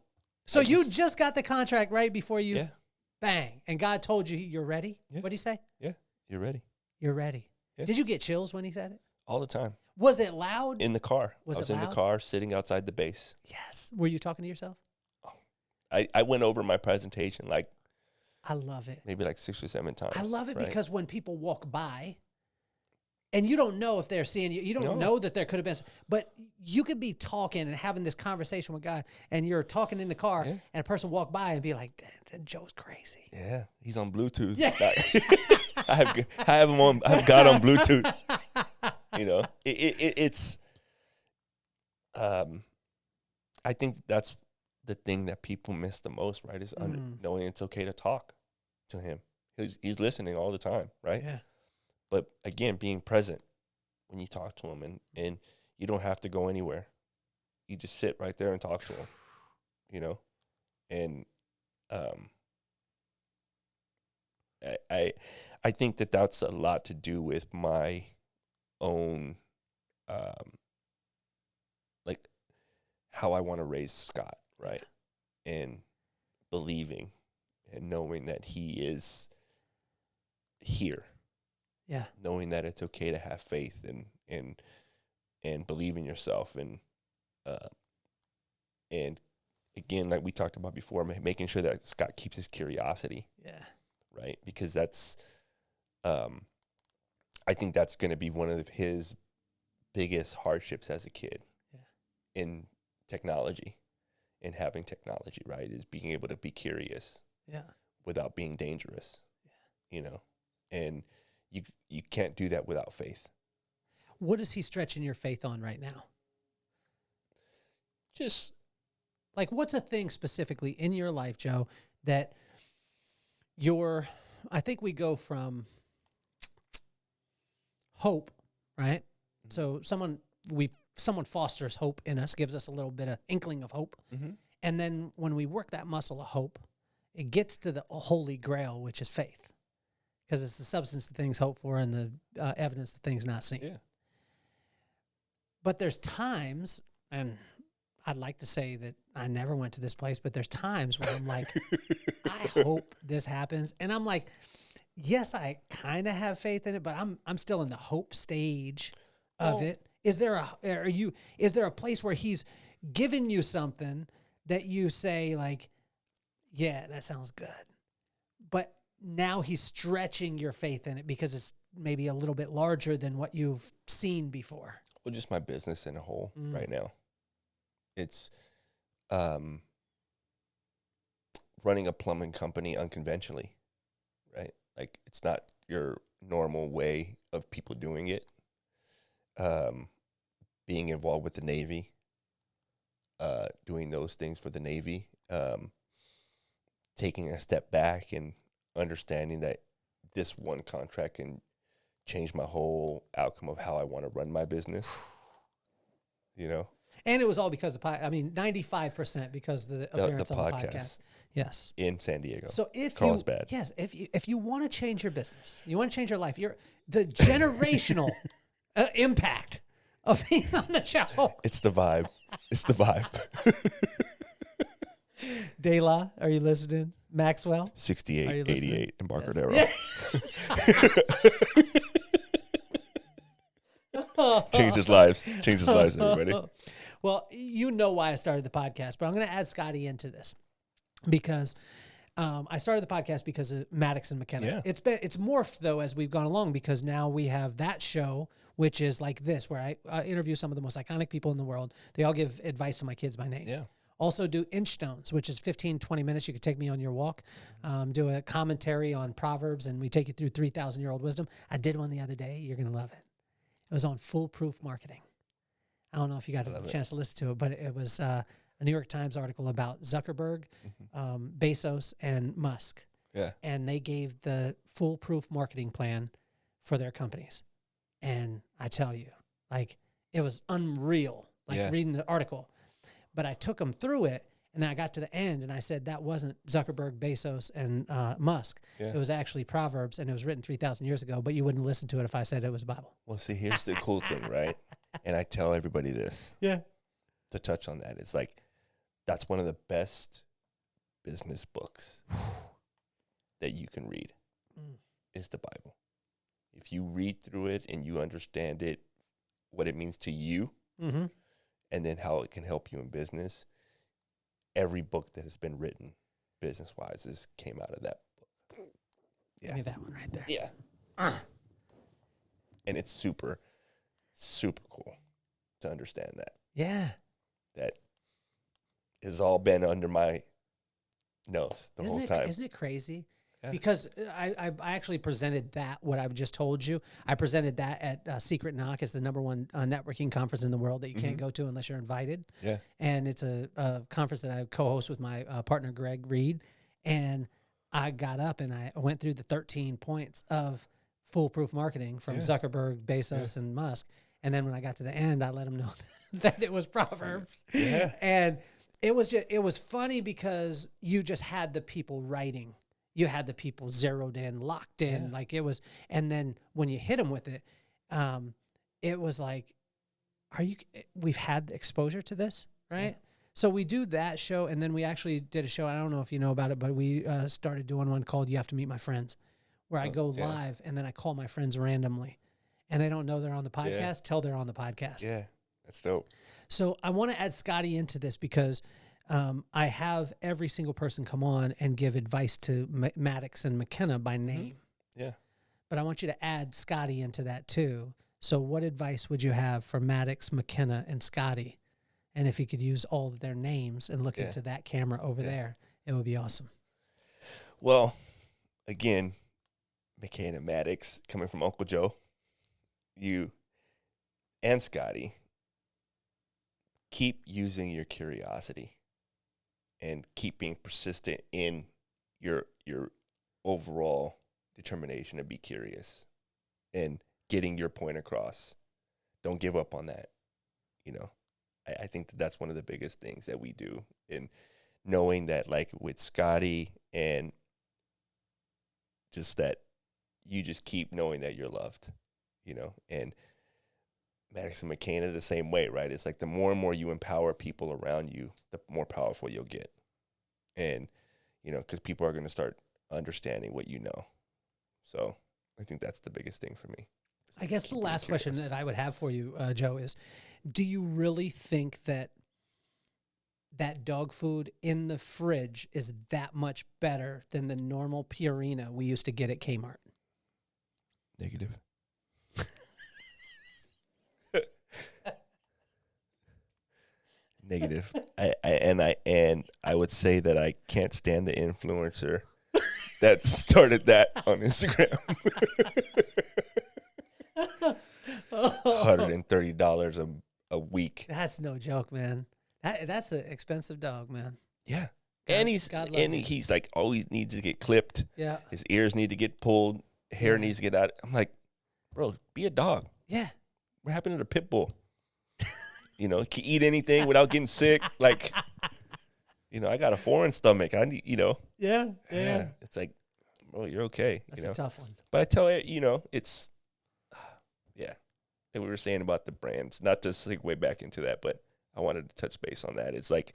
So you just got the contract right before you, Yeah. bang, and God told you you're ready? Yeah. What'd he say? Yeah, you're ready. You're ready. Yeah. Did you get chills when he said it? All the time. Was it loud? In the car. Was I was it in loud? the car sitting outside the base. Yes. Were you talking to yourself? I went over my presentation like I love it. maybe like 6 or 7 times. I love it right? because when people walk by and you don't know if they're seeing you, you don't know that there could have been, but you could be talking and having this conversation with God and you're talking in the car and a person walk by and be like, "Damn, Joe's crazy." Yeah, he's on Bluetooth. Yeah. I have him on. I've got on Bluetooth. You know, it's. I think that's the thing that people miss the most, right? Is knowing it's okay to talk to him. He's listening all the time, right? Yeah. But again, being present when you talk to him, and you don't have to go anywhere. You just sit right there and talk to him, you know, and I think that's a lot to do with my own like how I want to raise Scott, right? And believing and knowing that he is here. Yeah. Knowing that it's okay to have faith and believe in yourself and again, like we talked about before, making sure that Scott keeps his curiosity. Yeah. Right? Because that's I think that's going to be one of his biggest hardships as a kid in technology, in having technology, right? Is being able to be curious without being dangerous, you know? And you can't do that without faith. What is he stretching your faith on right now? Just like, what's a thing specifically in your life, Joe, that I think we go from hope, right? Mm-hmm. So someone fosters hope in us, gives us a little bit of inkling of hope. Mm-hmm. And then when we work that muscle of hope, it gets to the holy grail, which is faith. Because it's the substance of things hoped for and the evidence of things not seen. Yeah. But there's times, and I'd like to say that I never went to this place, but there's times where I'm like, I hope this happens. And I'm like, yes, I kind of have faith in it, but I'm still in the hope stage of it. Is there a place where he's given you something that you say like, yeah, that sounds good, but now he's stretching your faith in it because it's maybe a little bit larger than what you've seen before? Well, just my business in a whole right now. It's running a plumbing company unconventionally, right? Like, it's not your normal way of people doing it. Being involved with the Navy, doing those things for the Navy, taking a step back and understanding that this one contract can change my whole outcome of how I want to run my business, you know? And it was all because of 95% because of the appearance on the podcast. Yes. In San Diego. So if Carlsbad. Yes, if you want to change your business, you want to change your life, the generational impact of being on the show. It's the vibe. It's the vibe. De La, are you listening? Maxwell? 68, 88 in Barcadero. Changes lives, everybody. Well, you know why I started the podcast, but I'm going to add Scotty into this because I started the podcast because of Maddox and McKenna. Yeah. It's morphed though as we've gone along, because now we have that show, which is like this, where I interview some of the most iconic people in the world. They all give advice to my kids by name. Yeah. Also do Inch Stones, which is 15, 20 minutes. You could take me on your walk, do a commentary on Proverbs, and we take you through 3,000-year-old wisdom. I did one the other day. You're going to love it. It was on foolproof marketing. I don't know if you got the chance to listen to it, but it was a New York Times article about Zuckerberg, Bezos, and Musk. Yeah. And they gave the foolproof marketing plan for their companies. And I tell you, like, it was unreal, like reading the article. But I took them through it, and then I got to the end, and I said that wasn't Zuckerberg, Bezos, and Musk. Yeah. It was actually Proverbs, and it was written 3,000 years ago, but you wouldn't listen to it if I said it was Bible. Well, see, here's the cool thing, right? And I tell everybody this. Yeah. To touch on that, it's like, that's one of the best business books that you can read is the Bible. If you read through it and you understand it, what it means to you, and then how it can help you in business, every book that has been written business-wise came out of that book. Yeah. Give me that one right there. Yeah. And it's super, super cool to understand that. Yeah. That has all been under my nose the whole time. Isn't it crazy? Yeah. Because I actually presented that, what I've just told you. I presented that at Secret Knock. It's the #1 networking conference in the world that you can't go to unless you're invited. Yeah. And it's a conference that I co-host with my partner, Greg Reed. And I got up and I went through the 13 points of foolproof marketing from Zuckerberg, Bezos, and Musk. And then when I got to the end, I let them know that it was Proverbs. Yeah. And it was funny because you just had the people writing. You had the people zeroed in, locked in, like it was. And then when you hit them with it, it was like, we've had exposure to this, right? Yeah. So we do that show. And then we actually did a show. I don't know if you know about it, but we started doing one called You Have to Meet My Friends, where I go live and then I call my friends randomly and they don't know they're on the podcast till they're on the podcast. Yeah. That's dope. So I want to add Scotty into this because I have every single person come on and give advice to Maddox and McKenna by name. Yeah. But I want you to add Scotty into that too. So what advice would you have for Maddox, McKenna, and Scotty? And if you could use all of their names and look into that camera over there, it would be awesome. Well, again, McKenna, Maddox, coming from Uncle Joe, you and Scotty, keep using your curiosity and keep being persistent in your overall determination to be curious and getting your point across. Don't give up on that. You know, I think that's one of the biggest things that we do, in knowing that, like with Scotty, and just that you just keep knowing that you're loved, you know, and Maddox and McKenna the same way, right? It's like the more and more you empower people around you, the more powerful you'll get. And, you know, because people are going to start understanding what you know. So I think that's the biggest thing for me. I guess the last question that I would have for you, Joe, is do you really think that dog food in the fridge is that much better than the normal Purina we used to get at Kmart? Negative. Negative. I would say that I can't stand the influencer that started that on Instagram. $130 a week. That's no joke, man. That's an expensive dog, man. Yeah. God, and he's like always needs to get clipped. Yeah. His ears need to get pulled. Hair needs to get out. I'm like, bro, be a dog. Yeah. What happened to the pit bull? You know, can eat anything without getting sick. Like, you know, I got a foreign stomach. I need, you know. Yeah. It's like, bro, you're okay. That's you know? a tough one. But I tell you, you know, it's, and we were saying about the brands, not to segue back into that, but I wanted to touch base on that. It's like,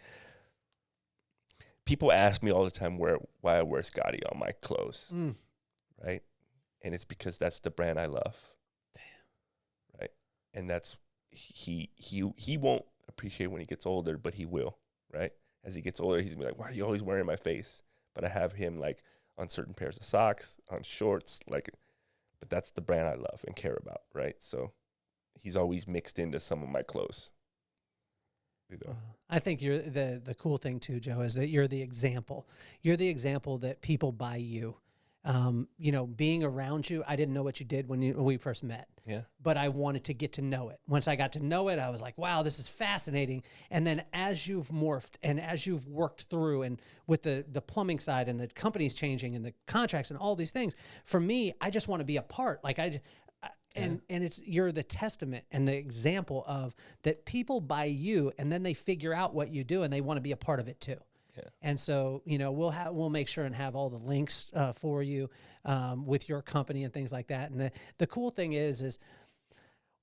people ask me all the time why I wear Scotty on my clothes, right? And it's because that's the brand I love. Damn. Right? And that's, he won't appreciate when he gets older, but he will, right? As he gets older, he's gonna be like, why are you always wearing my face? but I have him like on certain pairs of socks, on shorts, like, but that's the brand I love and care about, right? So he's always mixed into some of my clothes. You know. I think you're the cool thing too, Joe, is that you're the example. You're the example that people buy you. You know, being around you, I didn't know what you did when we first met. Yeah. But I wanted to get to know it. Once I got to know it, I was like, wow, this is fascinating. And then as you've morphed and as you've worked through and with the plumbing side and the company's changing and the contracts and all these things, for me, I just want to be a part. Like and it's you're the testament and the example of that people buy you and then they figure out what you do and they want to be a part of it too. Yeah. And so, you know, we'll make sure and have all the links for you with your company and things like that. And the cool thing is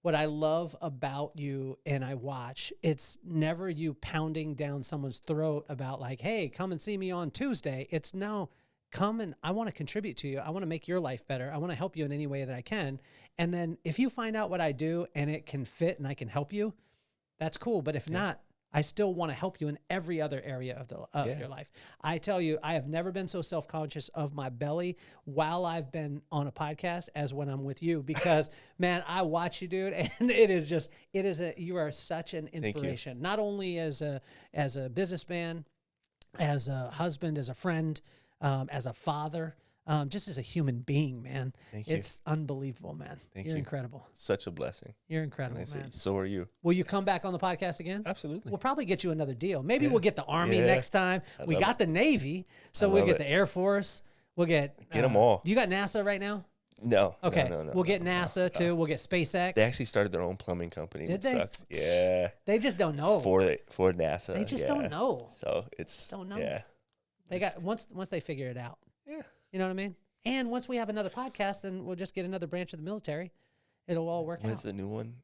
what I love about you and I watch, it's never you pounding down someone's throat about like, hey, come and see me on Tuesday. It's no, come and I want to contribute to you. I want to make your life better. I want to help you in any way that I can. And then if you find out what I do and it can fit and I can help you, that's cool. But if not, I still want to help you in every other area of your life. I tell you, I have never been so self-conscious of my belly while I've been on a podcast as when I'm with you, because man, I watch you, dude, and you are such an inspiration, not only as a businessman, as a husband, as a friend, as a father, just as a human being, man. It's unbelievable, man. You're incredible. Such a blessing. You're incredible, man. So are you. Will you come back on the podcast again? Absolutely. We'll probably get you another deal. Maybe we'll get the Army next time. We got the Navy, so we'll get the Air Force. We'll get them all. Do you got NASA right now? No. Okay. No, we'll get NASA too. We'll get SpaceX. They actually started their own plumbing company. Did they? Sucks. Yeah. They just don't know. For NASA. They just don't know. So it's don't know. Yeah. They got once they figure it out. Yeah. You know what I mean? And once we have another podcast, then we'll just get another branch of the military. It'll all work out. What's the new one?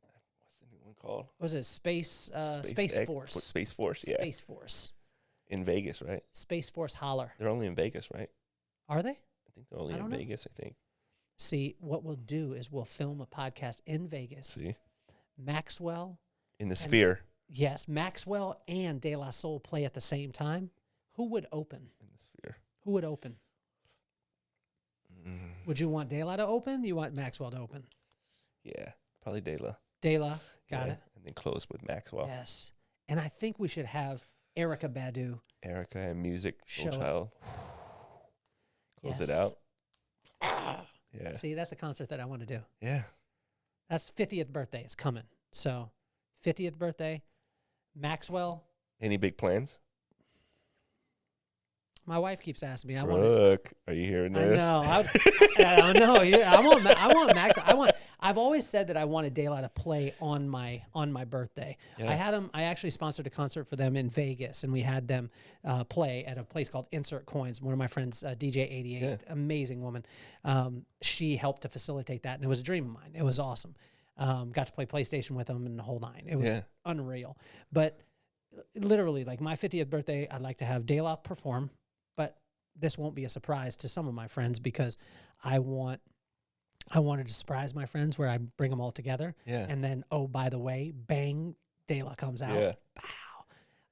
What's the new one called? Was it Space Force? Space Force, yeah. Space Force. In Vegas, right? Space Force Holler. They're only in Vegas, right? Are they? I think they're only in Vegas, I think. See, what we'll do is we'll film a podcast in Vegas. See? Maxwell. In the Sphere. Yes, Maxwell and De La Soul play at the same time. Who would open? In the Sphere. Who would open? Would you want De La to open? You want Maxwell to open? Yeah, probably De La. De La, got it. And then close with Maxwell. Yes. And I think we should have Erykah Badu. Erykah and Music, Show Soul Child. Close it out. Yeah. See, that's the concert that I want to do. Yeah. That's 50th birthday. It's coming. So 50th birthday, Maxwell. Any big plans? My wife keeps asking me. Brooke, are you hearing this? I know. I know. Yeah, I want Max. I've always said that I wanted De La to play on my birthday. Yeah. I actually sponsored a concert for them in Vegas, and we had them play at a place called Insert Coins. One of my friends, DJ 88, amazing woman. She helped to facilitate that, and it was a dream of mine. It was awesome. Got to play PlayStation with them and the whole nine. It was unreal. But literally, like my 50th birthday, I'd like to have De La perform. But this won't be a surprise to some of my friends because I wanted to surprise my friends where I bring them all together. Yeah. And then, oh, by the way, bang, De La comes out. Yeah.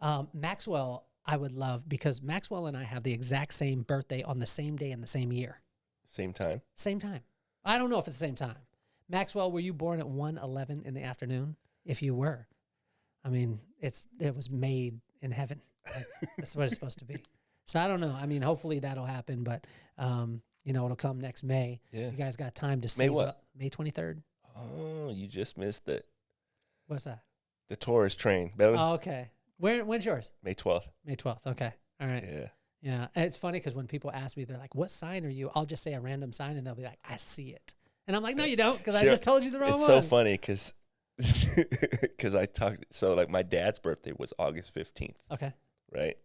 Pow. Maxwell, I would love because Maxwell and I have the exact same birthday on the same day and the same year. Same time? Same time. I don't know if it's the same time. Maxwell, were you born at 1:11 in the afternoon? If you were, I mean, it was made in heaven. Like, that's what it's supposed to be. So I don't know. I mean, hopefully that'll happen, but it'll come next May. Yeah. You guys got time to save up. May 23rd. Oh, you just missed it. What's that? The tourist train. Belly. Oh, okay. When's yours? May 12th. May 12th. Okay. All right. Yeah. Yeah. And it's funny because when people ask me, they're like, "What sign are you?" I'll just say a random sign, and they'll be like, "I see it," and I'm like, "No, you don't," because I just told you the wrong one. It's so funny because I talked. So like my dad's birthday was August 15th. Okay. Right.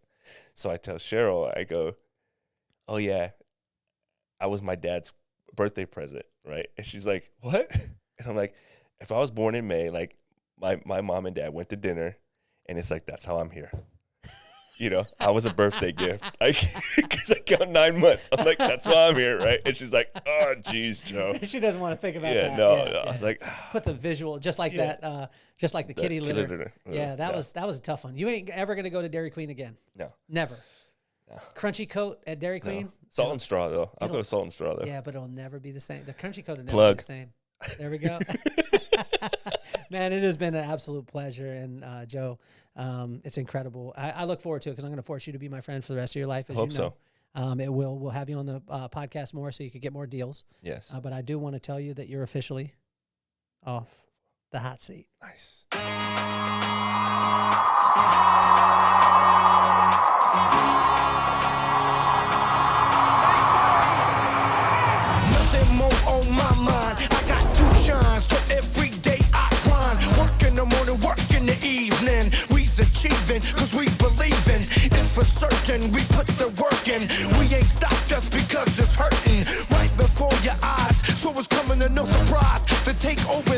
So I tell Cheryl, I go, "Oh yeah, I was my dad's birthday present, right?" And she's like, "What?" And I'm like, "If I was born in May, like my mom and dad went to dinner, and it's like that's how I'm here." I was a birthday gift, like because I count 9 months. I'm like, that's why I'm here, right? And she's like, "Oh, geez, Joe." She doesn't want to think about that. No, I was like, puts a visual just like that, just like the kitty litter. Yeah, that was a tough one. You ain't ever gonna go to Dairy Queen again. No, never. Crunchy coat at Dairy Queen. No. Salt and straw, though. I'll go with salt and straw, though. Yeah, but it'll never be the same. The crunchy coat will never Plug. be the same. There we go. Man, it has been an absolute pleasure. And Joe, it's incredible. I look forward to it because I'm going to force you to be my friend for the rest of your life. As Hope you know. so. We'll have you on the podcast more so you could get more deals. Yes. But I do want to tell you that you're officially off the hot seat. Nice. Nothing more on my mind. I got two shines, so every day I grind. Work in the morning, work in the evening. We's achieving, cause we believing. It's for certain, we put the work in. We ain't stopped just because it's hurting. Right before your eyes, so it's coming to no surprise. To take over